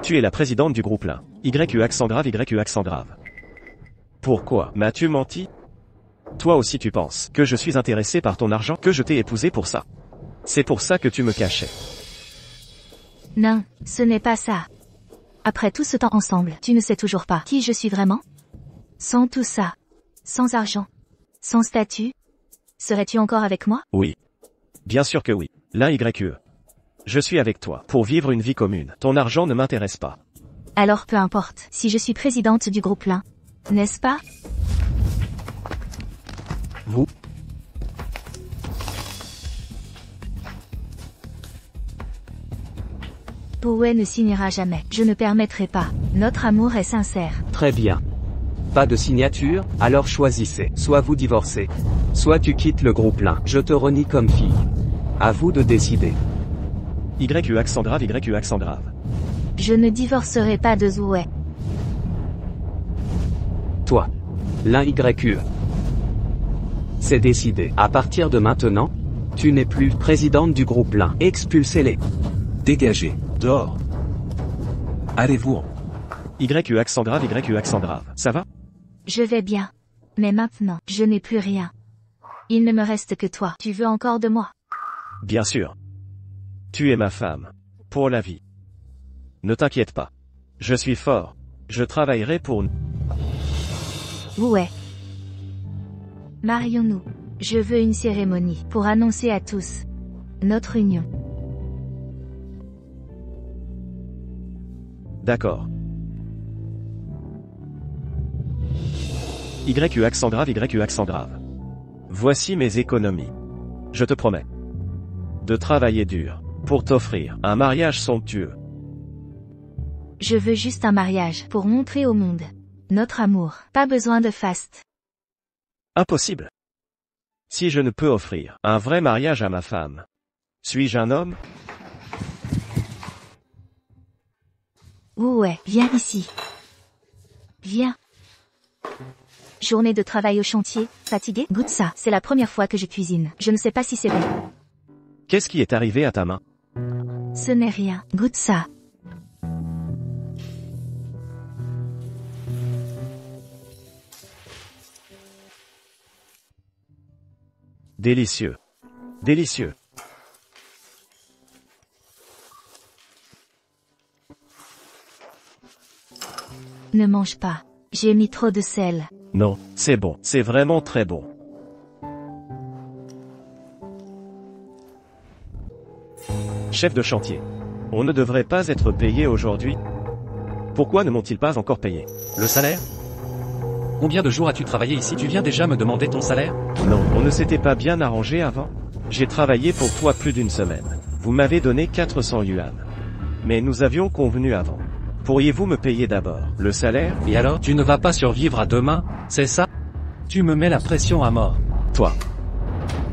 Tu es la présidente du groupe là. YQ accent grave, YQ accent grave. Pourquoi m'as-tu menti? Toi aussi tu penses que je suis intéressé par ton argent, que je t'ai épousé pour ça. C'est pour ça que tu me cachais. Non, ce n'est pas ça. Après tout ce temps ensemble, tu ne sais toujours pas qui je suis vraiment? Sans tout ça, sans argent, sans statut, serais-tu encore avec moi? Oui. Bien sûr que oui. L'YQE. Je suis avec toi pour vivre une vie commune. Ton argent ne m'intéresse pas. Alors peu importe si je suis présidente du groupe là, n'est-ce pas? Vous? Poway ne signera jamais. Je ne permettrai pas. Notre amour est sincère. Très bien. Pas de signature, alors choisissez. Soit vous divorcez, soit tu quittes le groupe là. Je te renie comme fille. À vous de décider. YQ accent grave, YQ accent grave. Je ne divorcerai pas de Zoué. Toi. L'YQE. C'est décidé. À partir de maintenant, tu n'es plus présidente du groupe là. Expulsez-les. Dégagez. Dehors. Allez-vous-en. YQ accent grave, YQ accent grave. Ça va? Je vais bien. Mais maintenant, je n'ai plus rien. Il ne me reste que toi. Tu veux encore de moi? Bien sûr. Tu es ma femme. Pour la vie. Ne t'inquiète pas. Je suis fort. Je travaillerai pour nous. Ouais. Marions-nous. Je veux une cérémonie pour annoncer à tous notre union. D'accord. YQ accent grave, YQ accent grave. Voici mes économies. Je te promets de travailler dur pour t'offrir un mariage somptueux. Je veux juste un mariage pour montrer au monde notre amour. Pas besoin de faste. Impossible. Si je ne peux offrir un vrai mariage à ma femme, suis-je un homme? Ouais, viens ici. Viens. Journée de travail au chantier, fatigué? Goûte ça, c'est la première fois que je cuisine. Je ne sais pas si c'est bon. Qu'est-ce qui est arrivé à ta main? Ce n'est rien. Goûte ça. Délicieux. Délicieux. Ne mange pas. J'ai mis trop de sel. Non, c'est bon. C'est vraiment très bon. Chef de chantier. On ne devrait pas être payé aujourd'hui. Pourquoi ne m'ont-ils pas encore payé? Le salaire? Combien de jours as-tu travaillé ici? Tu viens déjà me demander ton salaire? Non, on ne s'était pas bien arrangé avant. J'ai travaillé pour toi plus d'une semaine. Vous m'avez donné 400 yuan. Mais nous avions convenu avant. Pourriez-vous me payer d'abord le salaire? Et alors, tu ne vas pas survivre à demain, c'est ça? Tu me mets la pression à mort. Toi.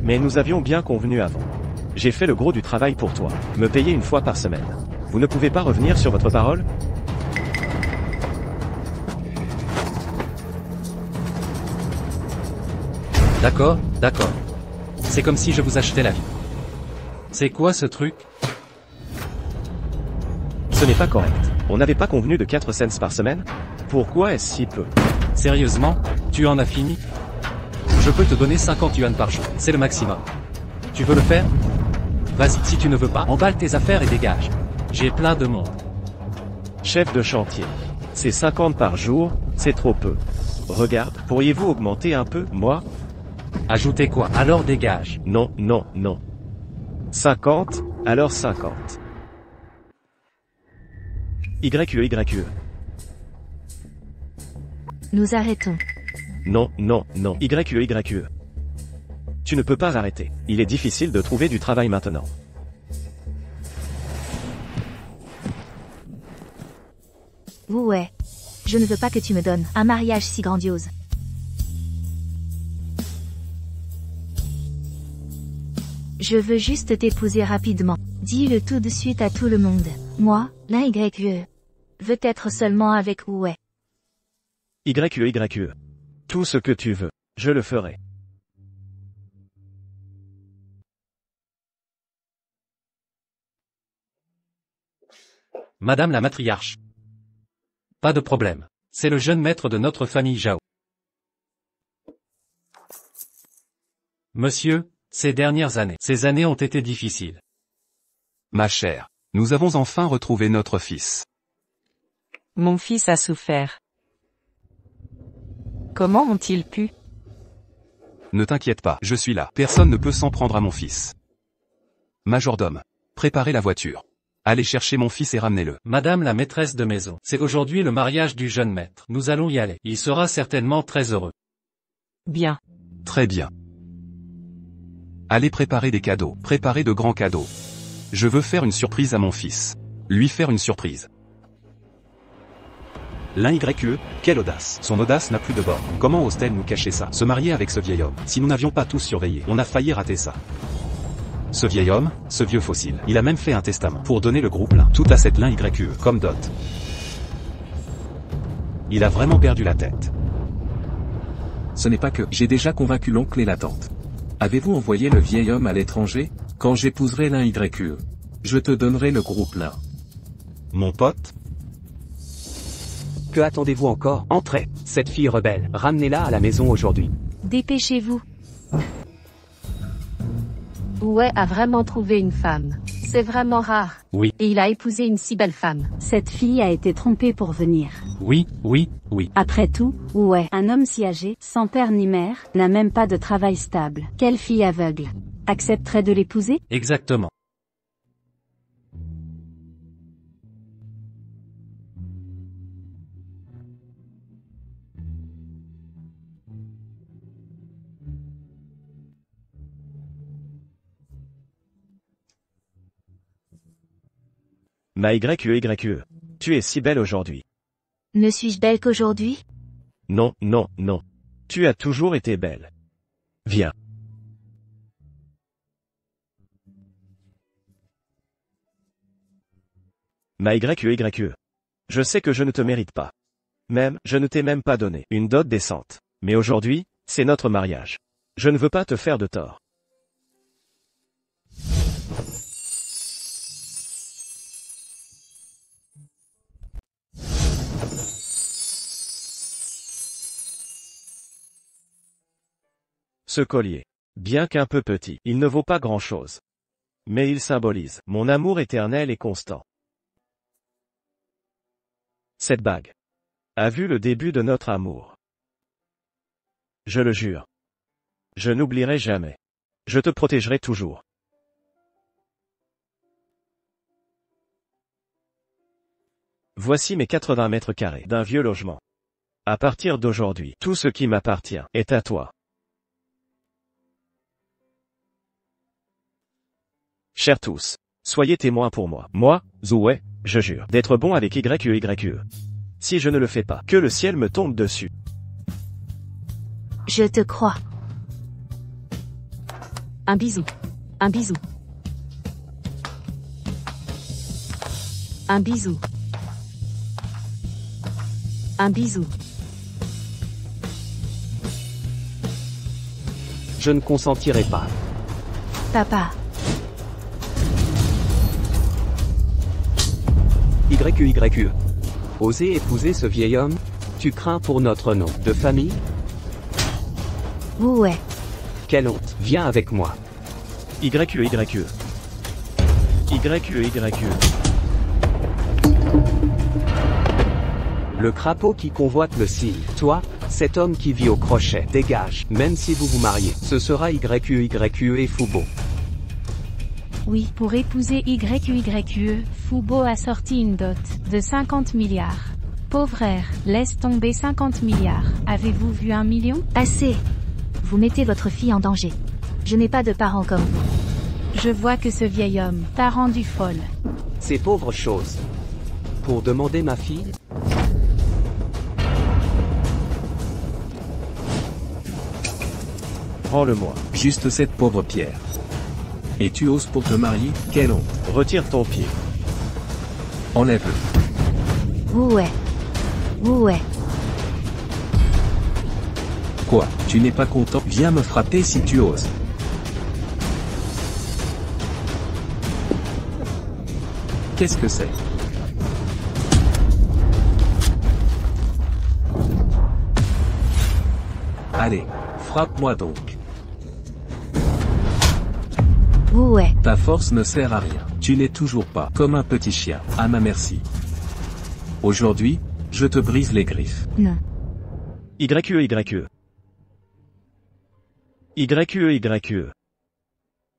Mais nous avions bien convenu avant. J'ai fait le gros du travail pour toi. Me payer une fois par semaine. Vous ne pouvez pas revenir sur votre parole? D'accord, d'accord. C'est comme si je vous achetais la vie. C'est quoi ce truc? Ce n'est pas correct. On n'avait pas convenu de 4 cents par semaine? Pourquoi est-ce si peu? Sérieusement, tu en as fini? Je peux te donner 50 yuan par jour, c'est le maximum. Tu veux le faire? Vas-y, si tu ne veux pas, emballe tes affaires et dégage. J'ai plein de monde. Chef de chantier. C'est 50 par jour, c'est trop peu. Regarde, pourriez-vous augmenter un peu, moi? Ajoutez quoi? Alors dégage. Non, non, non. 50, alors 50. YQE, YQE. Nous arrêtons. Non, non, non. YQE, YQE. Tu ne peux pas arrêter. Il est difficile de trouver du travail maintenant. Ouais. Je ne veux pas que tu me donnes un mariage si grandiose. Je veux juste t'épouser rapidement. Dis-le tout de suite à tout le monde. Moi, l'YE, veux être seulement avec ouais. YE. Tout ce que tu veux. Je le ferai. Madame la matriarche. Pas de problème. C'est le jeune maître de notre famille Zhao. Monsieur, ces années ont été difficiles. Ma chère, nous avons enfin retrouvé notre fils. Mon fils a souffert. Comment ont-ils pu? Ne t'inquiète pas, je suis là. Personne ne peut s'en prendre à mon fils. Majordome, préparez la voiture. Allez chercher mon fils et ramenez-le. Madame la maîtresse de maison, c'est aujourd'hui le mariage du jeune maître. Nous allons y aller. Il sera certainement très heureux. Bien. Très bien. Allez préparer des cadeaux. Préparez de grands cadeaux. Je veux faire une surprise à mon fils. Lui faire une surprise. L'YE, quelle audace. Son audace n'a plus de borne. Comment ose-t-elle nous cacher ça? Se marier avec ce vieil homme. Si nous n'avions pas tous surveillé, on a failli rater ça. Ce vieil homme, ce vieux fossile, il a même fait un testament pour donner le groupe là, tout à cette l'YE, comme dot. Il a vraiment perdu la tête. Ce n'est pas que j'ai déjà convaincu l'oncle et la tante. Avez-vous envoyé le vieil homme à l'étranger? Quand j'épouserai l'YE, je te donnerai le groupe là. Mon pote? Que attendez-vous encore? Entrez, cette fille rebelle, ramenez-la à la maison aujourd'hui. Dépêchez-vous. Ouais a vraiment trouvé une femme. C'est vraiment rare. Oui. Et il a épousé une si belle femme. Cette fille a été trompée pour venir. Oui. Après tout, ouais, un homme si âgé, sans père ni mère, n'a même pas de travail stable. Quelle fille aveugle accepterait de l'épouser? Exactement. Ma YE. Tu es si belle aujourd'hui. Ne suis-je belle qu'aujourd'hui? Non. Tu as toujours été belle. Viens. Ma YE. Je sais que je ne te mérite pas. Même, je ne t'ai même pas donné une dot décente. Mais aujourd'hui, c'est notre mariage. Je ne veux pas te faire de tort. Ce collier, bien qu'un peu petit, il ne vaut pas grand-chose. Mais il symbolise mon amour éternel et constant. Cette bague a vu le début de notre amour. Je le jure. Je n'oublierai jamais. Je te protégerai toujours. Voici mes 80 mètres carrés d'un vieux logement. À partir d'aujourd'hui, tout ce qui m'appartient est à toi. Chers tous, soyez témoins pour moi. Moi, Zoué, je jure d'être bon avec YE. Si je ne le fais pas, que le ciel me tombe dessus. Je te crois. Un bisou. Un bisou. Un bisou. Un bisou. Je ne consentirai pas. Papa. YE. Oser épouser ce vieil homme? Tu crains pour notre nom de famille? Ouais. Quelle honte. Viens avec moi. YE. Le crapaud qui convoite le cygne. Toi, cet homme qui vit au crochet. Dégage. Même si vous vous mariez, ce sera YE et Fubo. Oui, pour épouser YE, Fubo a sorti une dot de 50 milliards. Pauvre air, laisse tomber 50 milliards. Avez-vous vu 1 million? Assez. Vous mettez votre fille en danger. Je n'ai pas de parents comme vous. Je vois que ce vieil homme t'a rendu folle. Ces pauvres choses. Pour demander ma fille? Prends-le-moi. Juste cette pauvre pierre. Et tu oses pour te marier? Quelle honte. Retire ton pied. Enlève-le. Où est? Où est? Quoi? Tu n'es pas content? Viens me frapper si tu oses. Qu'est-ce que c'est? Allez, frappe-moi donc. Où est? Ta force ne sert à rien. Tu n'es toujours pas comme un petit chien, à ma merci. Aujourd'hui, je te brise les griffes. Non. YQE. YQE.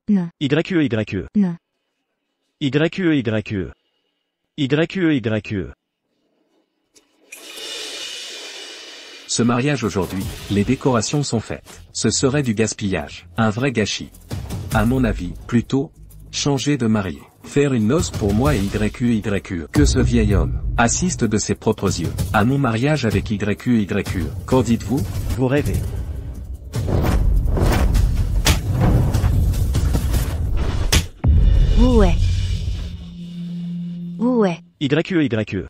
Non. YQE. Non. YQE. YQE. Ce mariage aujourd'hui, les décorations sont faites. Ce serait du gaspillage, un vrai gâchis. À mon avis, plutôt, changer de marié. Faire une noce pour moi et YQE. Que ce vieil homme assiste de ses propres yeux à mon mariage avec YQE. Qu'en dites-vous? Vous rêvez. Où est? Où est? YQE. YQE.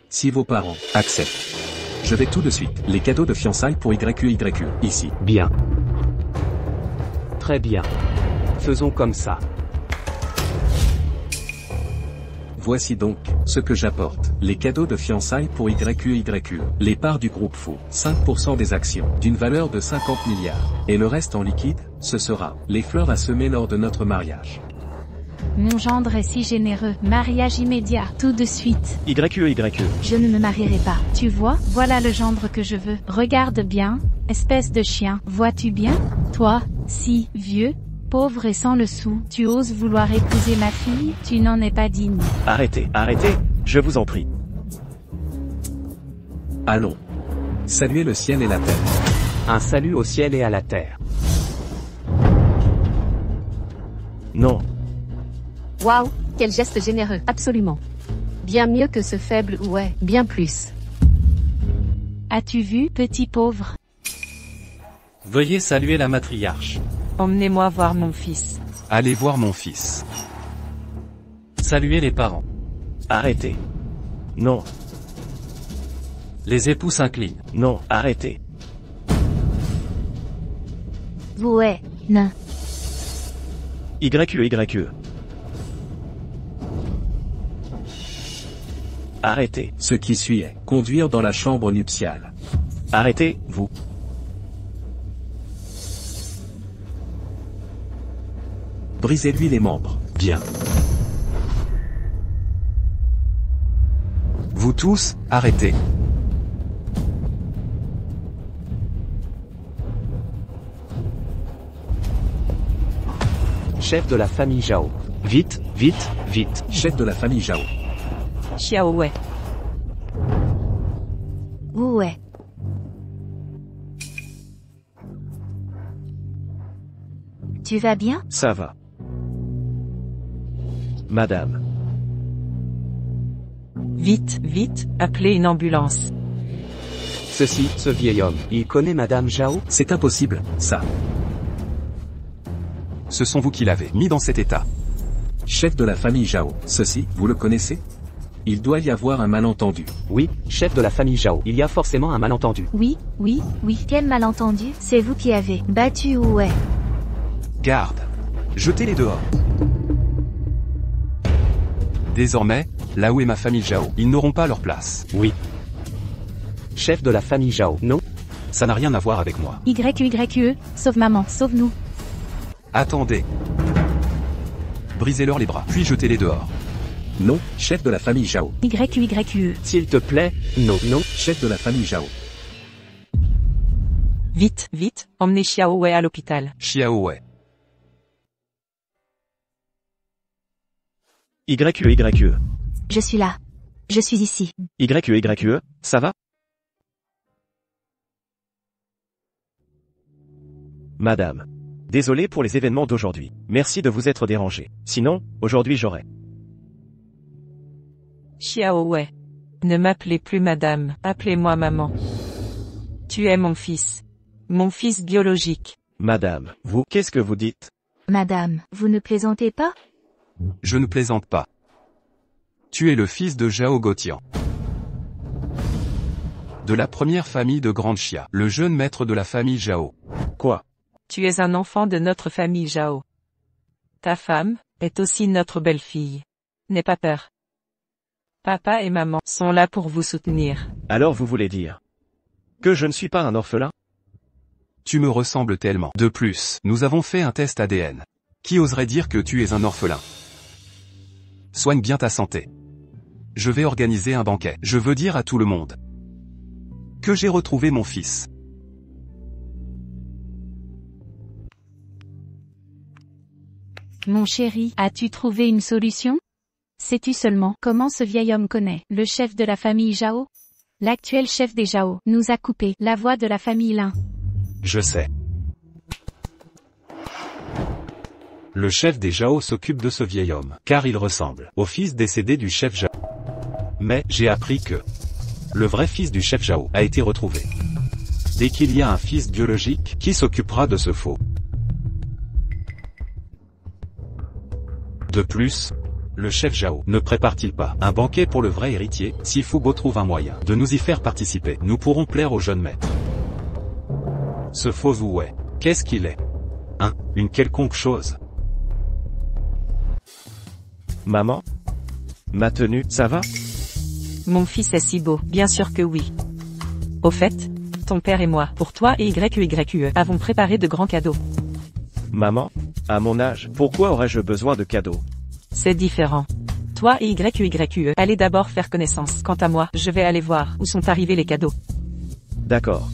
Si vos parents acceptent, je vais tout de suite. Les cadeaux de fiançailles pour YQE, ici. Bien. Très bien. Faisons comme ça. Voici donc ce que j'apporte. Les cadeaux de fiançailles pour YQE. Les parts du groupe fou. 5% des actions, d'une valeur de 50 milliards. Et le reste en liquide, ce sera les fleurs à semer lors de notre mariage. Mon gendre est si généreux. Mariage immédiat, tout de suite. YQE. Je ne me marierai pas. Tu vois, voilà le gendre que je veux. Regarde bien, espèce de chien. Vois-tu bien? Toi, si vieux, pauvre et sans le sou, tu oses vouloir épouser ma fille? Tu n'en es pas digne. Arrêtez, je vous en prie. Allons. Saluez le ciel et la terre. Un salut au ciel et à la terre. Non. Waouh, quel geste généreux, absolument. Bien mieux que ce faible, ouais, bien plus. As-tu vu, petit pauvre? Veuillez saluer la matriarche. Emmenez-moi voir mon fils. Allez voir mon fils. Saluez les parents. Arrêtez. Non. Les époux s'inclinent. Non, arrêtez. Où est? Non. YQE. Arrêtez. Ce qui suit est conduire dans la chambre nuptiale. Arrêtez, vous. Brisez-lui les membres. Bien. Vous tous, arrêtez. Chef de la famille Zhao. Vite, vite, vite. Chef de la famille Zhao. Xiaowei. Où est? Tu vas bien? Ça va. Madame. Vite, vite, appelez une ambulance. Ce vieil homme, il connaît Madame Zhao? C'est impossible, ça. Ce sont vous qui l'avez mis dans cet état. Chef de la famille Zhao, ceci, vous le connaissez? Il doit y avoir un malentendu. Oui, chef de la famille Zhao, il y a forcément un malentendu. Oui. Quel malentendu? C'est vous qui avez battu où est? Garde. Jetez-les dehors. Désormais, là où est ma famille Zhao, ils n'auront pas leur place. Oui. Chef de la famille Zhao, non? Ça n'a rien à voir avec moi. YQE, sauve maman, sauve-nous. Attendez. Brisez-leur les bras, puis jetez-les dehors. Non, chef de la famille Zhao. YQE. S'il te plaît, non. Chef de la famille Zhao. Vite, vite, emmenez Xiaowei à l'hôpital. Xiaowei. YQE. Je suis là. Je suis ici. YE, ça va? Madame. Désolé pour les événements d'aujourd'hui. Merci de vous être dérangé. Sinon, aujourd'hui j'aurais. Xiaowei. Ne m'appelez plus madame, appelez-moi maman. Tu es mon fils. Mon fils biologique. Madame, vous, qu'est-ce que vous dites? Madame, vous ne plaisantez pas? Je ne plaisante pas. Tu es le fils de Zhao Gotian. De la première famille de Grande Chia, le jeune maître de la famille Zhao. Quoi? Tu es un enfant de notre famille Zhao. Ta femme est aussi notre belle-fille. N'aie pas peur. Papa et maman sont là pour vous soutenir. Alors vous voulez dire que je ne suis pas un orphelin? Tu me ressembles tellement. De plus, nous avons fait un test ADN. Qui oserait dire que tu es un orphelin? Soigne bien ta santé. Je vais organiser un banquet. Je veux dire à tout le monde que j'ai retrouvé mon fils. Mon chéri, as-tu trouvé une solution? Sais-tu seulement comment ce vieil homme connaît le chef de la famille Zhao? L'actuel chef des Zhao nous a coupé la voix de la famille Lin. Je sais. Le chef des Zhao s'occupe de ce vieil homme, car il ressemble au fils décédé du chef Zhao. Mais, j'ai appris que le vrai fils du chef Zhao a été retrouvé. Dès qu'il y a un fils biologique, qui s'occupera de ce faux? De plus, le chef Zhao ne prépare-t-il pas un banquet pour le vrai héritier? Si Fubo trouve un moyen de nous y faire participer, nous pourrons plaire au jeune maître. Ce faux Zoué, qu'est-ce qu'il est? Une quelconque chose. Maman? Ma tenue, ça va? Mon fils est si beau, bien sûr que oui. Au fait, ton père et moi, pour toi et YE, avons préparé de grands cadeaux. Maman? À mon âge, pourquoi aurais-je besoin de cadeaux? C'est différent. Toi et YE, allez d'abord faire connaissance. Quant à moi, je vais aller voir où sont arrivés les cadeaux. D'accord.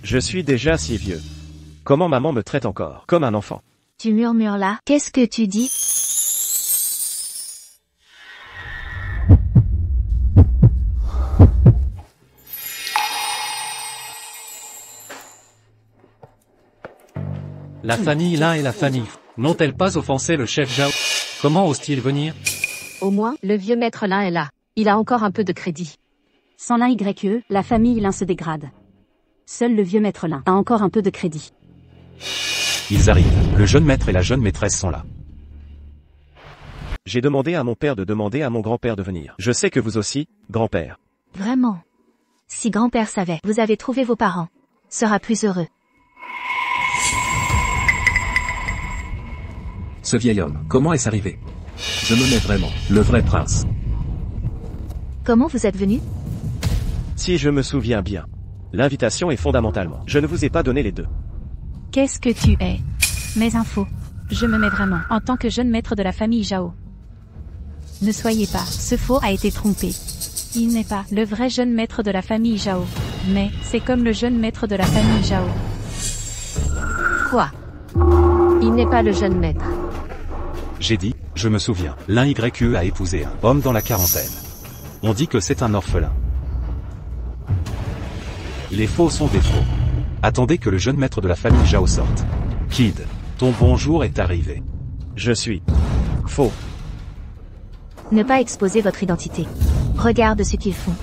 Je suis déjà si vieux. Comment maman me traite encore comme un enfant? Tu murmures là, qu'est-ce que tu dis? La famille Lin et la famille n'ont-elles pas offensé le chef Zhao? Comment ose-t-il venir? Au moins, le vieux maître Lin est là. Il a encore un peu de crédit. Sans Lin YE, la famille Lin se dégrade. Seul le vieux maître Lin a encore un peu de crédit. Ils arrivent. Le jeune maître et la jeune maîtresse sont là. J'ai demandé à mon père de demander à mon grand-père de venir. Je sais que vous aussi, grand-père. Vraiment. Si grand-père savait, vous avez trouvé vos parents. Sera plus heureux. Ce vieil homme, comment est-ce arrivé? Je me mets vraiment, le vrai prince. Comment vous êtes venu? Si je me souviens bien. L'invitation est fondamentalement. Je ne vous ai pas donné les deux. Qu'est-ce que tu es? Mes infos. Je me mets vraiment en tant que jeune maître de la famille Zhao. Ne soyez pas, ce faux a été trompé. Il n'est pas le vrai jeune maître de la famille Zhao. Mais, c'est comme le jeune maître de la famille Zhao. Quoi? Il n'est pas le jeune maître. J'ai dit, je me souviens, l'un YE a épousé un homme dans la quarantaine. On dit que c'est un orphelin. Les faux sont des faux. Attendez que le jeune maître de la famille Zhao sorte. Kid, ton bonjour est arrivé. Je suis faux. Ne pas exposer votre identité. Regarde ce qu'ils font.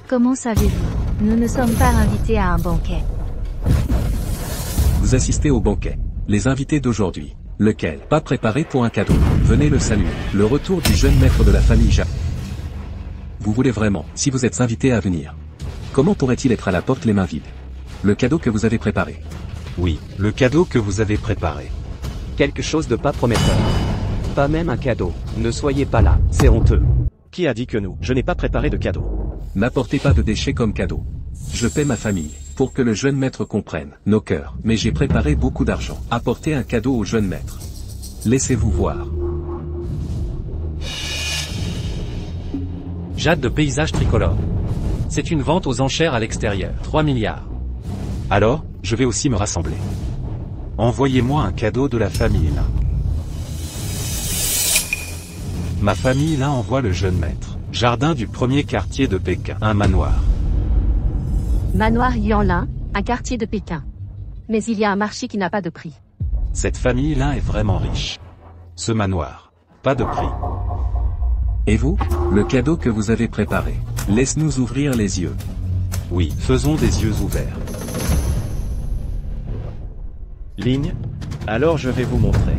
Comment savez-vous? Nous ne sommes pas invités à un banquet. Vous assistez au banquet. Les invités d'aujourd'hui. Lequel? Pas préparé pour un cadeau. Venez le saluer. Le retour du jeune maître de la famille Zhao. Vous voulez vraiment, si vous êtes invité à venir. Comment pourrait-il être à la porte les mains vides? Le cadeau que vous avez préparé. Oui, le cadeau que vous avez préparé. Quelque chose de pas prometteur. Pas même un cadeau. Ne soyez pas là, c'est honteux. Qui a dit que nous? Je n'ai pas préparé de cadeau. N'apportez pas de déchets comme cadeau. Je paie ma famille, pour que le jeune maître comprenne nos cœurs, mais j'ai préparé beaucoup d'argent. Apportez un cadeau au jeune maître. Laissez-vous voir. Jade de paysage tricolore. C'est une vente aux enchères à l'extérieur. 3 milliards. Alors, je vais aussi me rassembler. Envoyez-moi un cadeau de la famille là. Ma famille là envoie le jeune maître. Jardin du premier quartier de Pékin, un manoir. Manoir Yanlin, un quartier de Pékin. Mais il y a un marché qui n'a pas de prix. Cette famille là est vraiment riche. Ce manoir. Pas de prix. Et vous, le cadeau que vous avez préparé. Laisse-nous ouvrir les yeux. Oui, faisons des yeux ouverts. Ligne? Alors je vais vous montrer.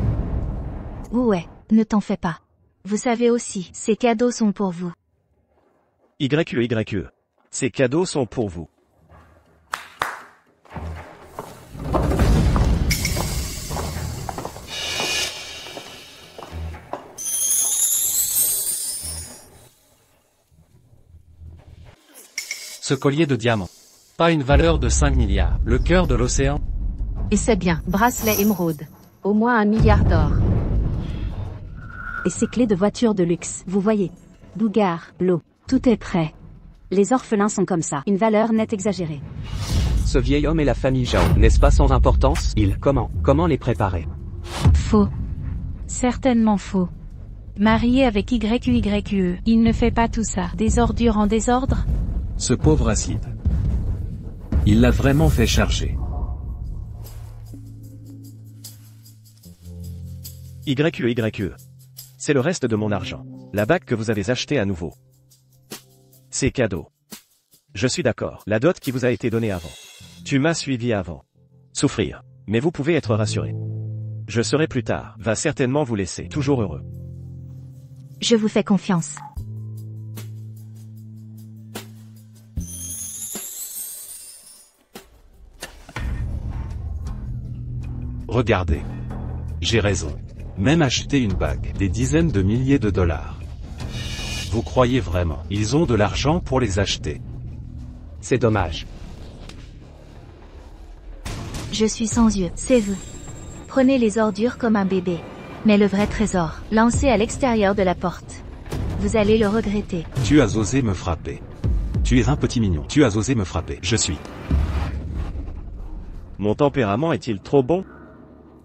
Ouais, ne t'en fais pas. Vous savez aussi, ces cadeaux sont pour vous. YE. Ces cadeaux sont pour vous. Ce collier de diamants. Pas une valeur de 5 milliards. Le cœur de l'océan. Et c'est bien, bracelet émeraude. Au moins 1 milliard d'or. Et ces clés de voiture de luxe, vous voyez. Bougar, l'eau, tout est prêt. Les orphelins sont comme ça, une valeur nette exagérée. Ce vieil homme et la famille Zhao, n'est-ce pas sans importance? Comment les préparer? Faux. Certainement faux. Marié avec YE, il ne fait pas tout ça. Des ordures en désordre? Ce pauvre acide. Il l'a vraiment fait charger. YE. C'est le reste de mon argent. La bague que vous avez achetée à nouveau. C'est cadeau. Je suis d'accord. La dot qui vous a été donnée avant. Tu m'as suivi avant. Souffrir. Mais vous pouvez être rassuré. Je serai plus tard. Va certainement vous laisser. Toujours heureux. Je vous fais confiance. Regardez. J'ai raison. Même acheter une bague, des dizaines de milliers de dollars. Vous croyez vraiment, ils ont de l'argent pour les acheter? C'est dommage. Je suis sans yeux, c'est vous. Prenez les ordures comme un bébé. Mais le vrai trésor, lancez à l'extérieur de la porte. Vous allez le regretter. Tu as osé me frapper. Tu es un petit mignon. Tu as osé me frapper. Je suis. Mon tempérament est-il trop bon?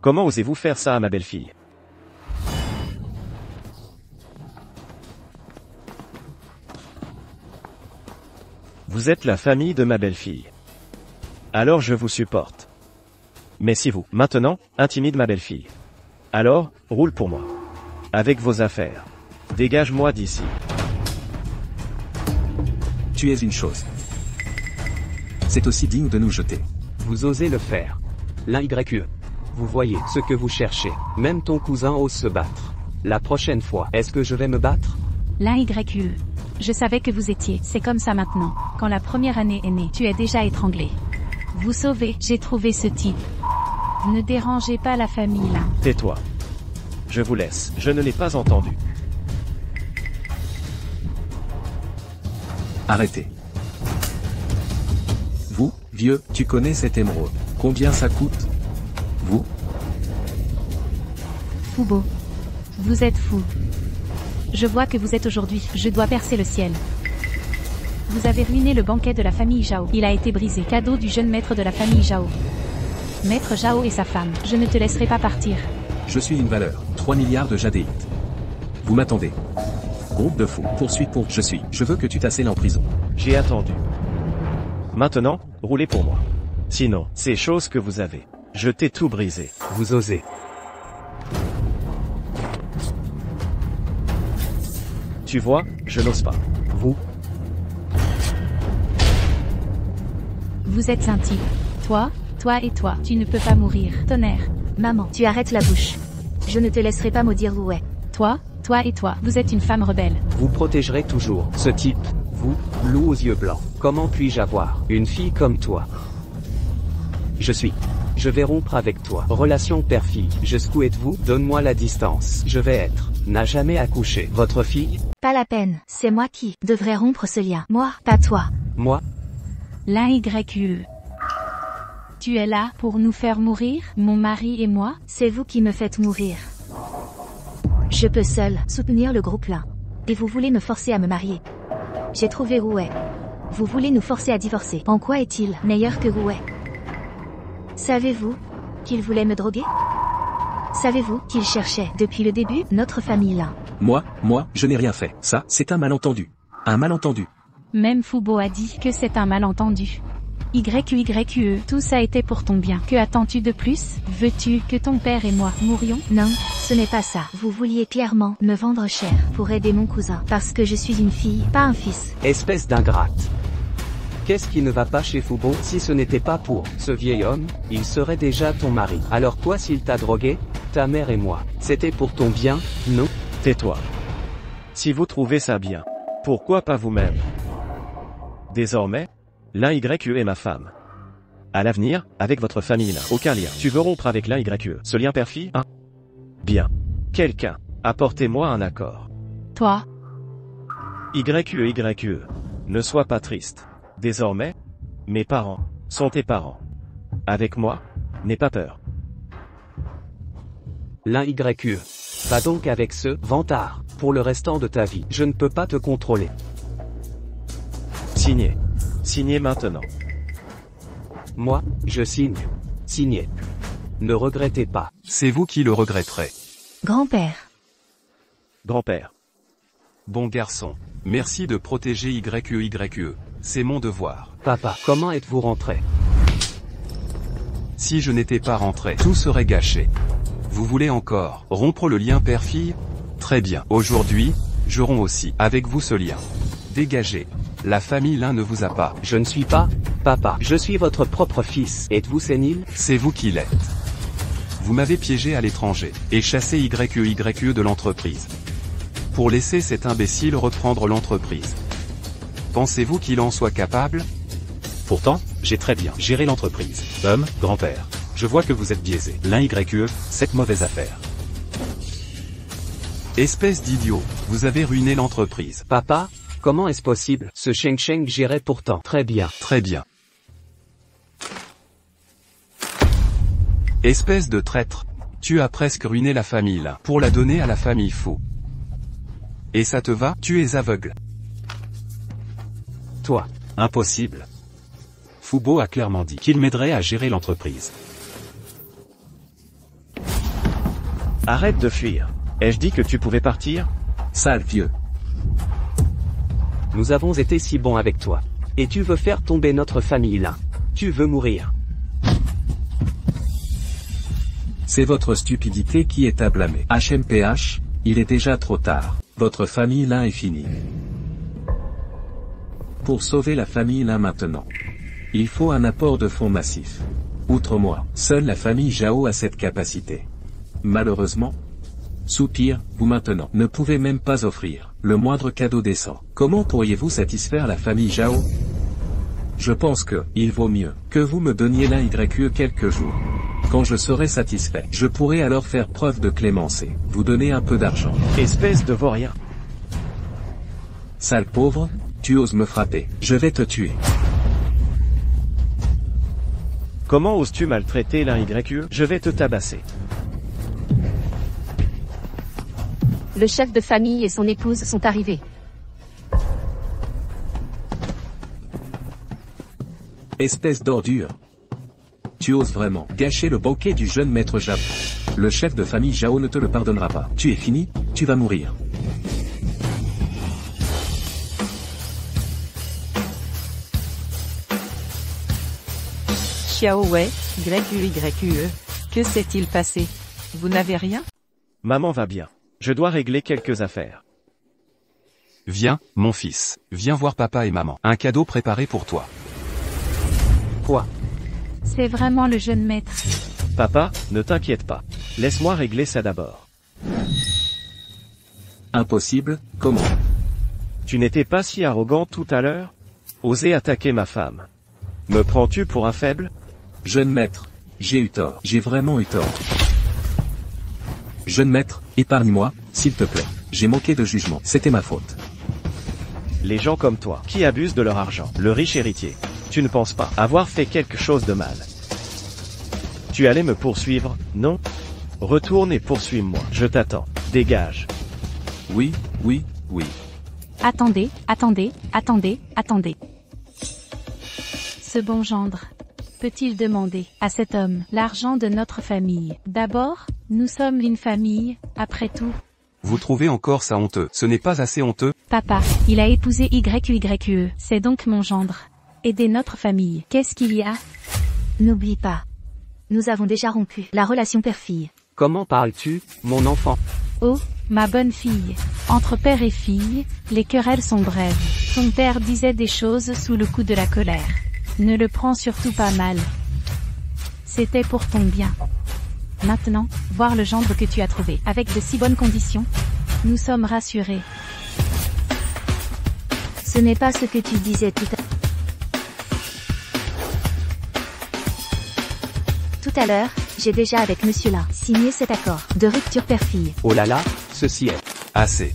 Comment osez-vous faire ça à ma belle-fille? Vous êtes la famille de ma belle-fille. Alors je vous supporte. Mais si vous, maintenant, intimide ma belle-fille. Alors, roule pour moi. Avec vos affaires. Dégage-moi d'ici. Tu es une chose. C'est aussi digne de nous jeter. Vous osez le faire. L'un YE. Vous voyez ce que vous cherchez. Même ton cousin ose se battre. La prochaine fois, est-ce que je vais me battre? L'un YE. Je savais que vous étiez, c'est comme ça maintenant. Quand la première année est née, tu es déjà étranglé. Vous sauvez, j'ai trouvé ce type. Ne dérangez pas la famille là. Tais-toi. Je vous laisse, je ne l'ai pas entendu. Arrêtez. Vous, vieux, tu connais cette émeraude. Combien ça coûte? Vous? Foubo. Vous êtes fou. Je vois que vous êtes aujourd'hui, je dois percer le ciel. Vous avez ruiné le banquet de la famille Zhao. Il a été brisé. Cadeau du jeune maître de la famille Zhao. Maître Zhao et sa femme, je ne te laisserai pas partir. Je suis une valeur. 3 milliards de jadéites. Vous m'attendez. Groupe de fous. Poursuite pour je suis. Je veux que tu t'assènes en prison. J'ai attendu. Maintenant, roulez pour moi. Sinon, ces choses que vous avez. Je t'ai tout brisé. Vous osez. Tu vois, je n'ose pas. Vous? Vous êtes un type. Toi et toi, tu ne peux pas mourir. Tonnerre. Maman, tu arrêtes la bouche. Je ne te laisserai pas maudire ouais. Toi et toi, vous êtes une femme rebelle. Vous protégerez toujours ce type. Vous, loup aux yeux blancs. Comment puis-je avoir une fille comme toi? Je vais rompre avec toi. Relation père-fille. Jusqu'où êtes-vous? Donne-moi la distance. Je vais être. N'a jamais accouché. Votre fille? Pas la peine, c'est moi qui devrais rompre ce lien. Moi, pas toi. Moi? L'un YE. Tu es là pour nous faire mourir, mon mari et moi? C'est vous qui me faites mourir. Je peux seul soutenir le groupe là. Et vous voulez me forcer à me marier. J'ai trouvé Rouet. Vous voulez nous forcer à divorcer. En quoi est-il meilleur que Rouet? Savez-vous qu'il voulait me droguer? Savez-vous qu'il cherchait, depuis le début, notre famille là? Moi, je n'ai rien fait. Ça, c'est un malentendu. Un malentendu. Même Fubo a dit que c'est un malentendu. YQYQE, tout ça était pour ton bien. Que attends-tu de plus? Veux-tu que ton père et moi mourions? Non, ce n'est pas ça. Vous vouliez clairement me vendre cher pour aider mon cousin. Parce que je suis une fille, pas un fils. Espèce d'ingrate. Qu'est-ce qui ne va pas chez Fubo? Si ce n'était pas pour ce vieil homme, il serait déjà ton mari. Alors quoi s'il t'a drogué? Ta mère et moi. C'était pour ton bien, non? Tais-toi. Si vous trouvez ça bien, pourquoi pas vous-même? Désormais, l'un YQE est ma femme. À l'avenir, avec votre famille là, aucun lien. Tu veux rompre avec l'un YQE. Ce lien père-fille, hein? Bien. Quelqu'un, apportez-moi un accord. Toi, YQE, ne sois pas triste. Désormais, mes parents sont tes parents. Avec moi, n'aie pas peur. L'un YQE. Va donc avec ce vantard, pour le restant de ta vie. Je ne peux pas te contrôler. Signez. Signez maintenant. Moi, je signe. Signez. Ne regrettez pas. C'est vous qui le regretterez. Grand-père. Grand-père. Bon garçon. Merci de protéger YQE. C'est mon devoir. Papa, comment êtes-vous rentré? Si je n'étais pas rentré, tout serait gâché. Vous voulez encore rompre le lien père-fille? Très bien. Aujourd'hui, je romps aussi avec vous ce lien. Dégagez. La famille l'un ne vous a pas. Je ne suis pas papa. Je suis votre propre fils. Êtes-vous sénile? C'est vous qui l'êtes. Vous m'avez piégé à l'étranger et chassé YQE de l'entreprise. Pour laisser cet imbécile reprendre l'entreprise. Pensez-vous qu'il en soit capable? Pourtant, j'ai très bien géré l'entreprise. Grand-père, je vois que vous êtes biaisé. L'un YQE, cette mauvaise affaire. Espèce d'idiot, vous avez ruiné l'entreprise. Papa, comment est-ce possible? Ce Sheng gérait pourtant très bien. Très bien. Espèce de traître, tu as presque ruiné la famille là, pour la donner à la famille fou. Et ça te va? Tu es aveugle. Toi. Impossible. Fubo a clairement dit qu'il m'aiderait à gérer l'entreprise. Arrête de fuir. Ai-je dit que tu pouvais partir? Sale vieux. Nous avons été si bons avec toi. Et tu veux faire tomber notre famille là. Tu veux mourir. C'est votre stupidité qui est à blâmer. HMPH, il est déjà trop tard. Votre famille là est finie. Pour sauver la famille là maintenant, il faut un apport de fonds massif. Outre moi, seule la famille Zhao a cette capacité. Malheureusement, soupir, vous maintenant ne pouvez même pas offrir le moindre cadeau décent. Comment pourriez-vous satisfaire la famille Zhao? Je pense que il vaut mieux que vous me donniez l'un YQE quelques jours. Quand je serai satisfait, je pourrai alors faire preuve de clémence et vous donner un peu d'argent. Espèce de vaurien. Sale pauvre, tu oses me frapper, je vais te tuer. Comment oses-tu maltraiter l'un YQE? Je vais te tabasser. Le chef de famille et son épouse sont arrivés. Espèce d'ordure. Tu oses vraiment gâcher le bouquet du jeune maître Zhao. Le chef de famille Zhao ne te le pardonnera pas. Tu es fini, tu vas mourir. Xiao Wei, YQE, que s'est-il passé? Vous n'avez rien? Maman va bien. Je dois régler quelques affaires. Viens, mon fils. Viens voir papa et maman. Un cadeau préparé pour toi. Quoi? c'est vraiment le jeune maître. Papa, ne t'inquiète pas. Laisse-moi régler ça d'abord. Impossible, comment? Tu n'étais pas si arrogant tout à l'heure? Oser attaquer ma femme. Me prends-tu pour un faible? Jeune maître, j'ai eu tort. J'ai vraiment eu tort. Jeune maître, épargne-moi, s'il te plaît. J'ai manqué de jugement. C'était ma faute. Les gens comme toi, qui abusent de leur argent, le riche héritier. Tu ne penses pas avoir fait quelque chose de mal. Tu allais me poursuivre, non? Retourne et poursuis-moi. Je t'attends. Dégage. Oui, oui, oui. Attendez. Ce bon gendre. peut-il demander à cet homme l'argent de notre famille? D'abord, nous sommes une famille, après tout. Vous trouvez encore ça honteux? Ce n'est pas assez honteux? Papa, il a épousé YQYE, c'est donc mon gendre. Aider notre famille, qu'est-ce qu'il y a? N'oublie pas. Nous avons déjà rompu la relation père-fille. Comment parles-tu, mon enfant? Oh, ma bonne fille. Entre père et fille, les querelles sont brèves. Ton père disait des choses sous le coup de la colère. Ne le prends surtout pas mal. C'était pour ton bien. Maintenant, voir le gendre que tu as trouvé, avec de si bonnes conditions. Nous sommes rassurés. Ce n'est pas ce que tu disais tout à l'heure, j'ai déjà avec monsieur là signé cet accord de rupture père-fille. Oh là là, ceci est Assez.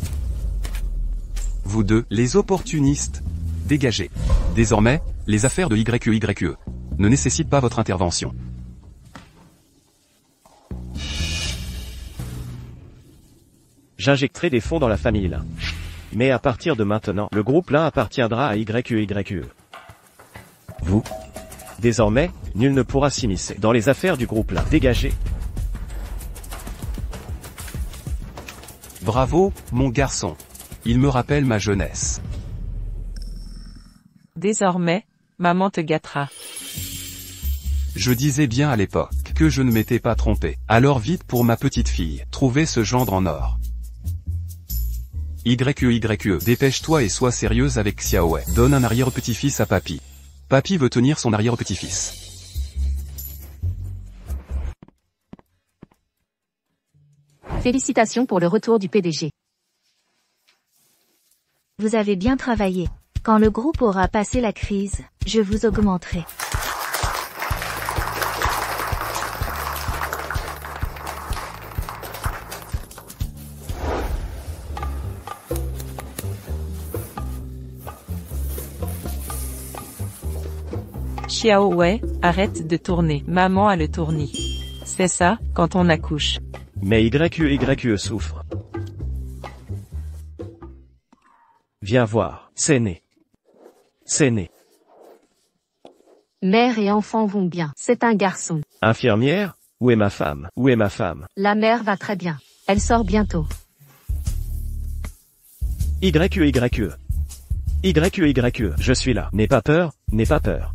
Vous deux, les opportunistes. Dégagez. Désormais, les affaires de YQYE ne nécessitent pas votre intervention. J'injecterai des fonds dans la famille là. Mais à partir de maintenant, le groupe là appartiendra à YQYE. Vous. Désormais, nul ne pourra s'immiscer dans les affaires du groupe là. Dégagez. Bravo, mon garçon. Il me rappelle ma jeunesse. Désormais, maman te gâtera. Je disais bien à l'époque que je ne m'étais pas trompé. Alors vite pour ma petite fille, trouvez ce gendre en or. YQYE, dépêche-toi et sois sérieuse avec Xiaowei. Donne un arrière-petit-fils à papy. Papy veut tenir son arrière-petit-fils. Félicitations pour le retour du PDG. Vous avez bien travaillé. Quand le groupe aura passé la crise, je vous augmenterai. Xiaowei, arrête de tourner. Maman a le tournis. C'est ça, quand on accouche. Mais YQYE souffre. Viens voir, c'est né. C'est né. Mère et enfant vont bien. C'est un garçon. Infirmière, où est ma femme? Où est ma femme? La mère va très bien. Elle sort bientôt. YQYE. YQYE, je suis là. N'aie pas peur, n'aie pas peur.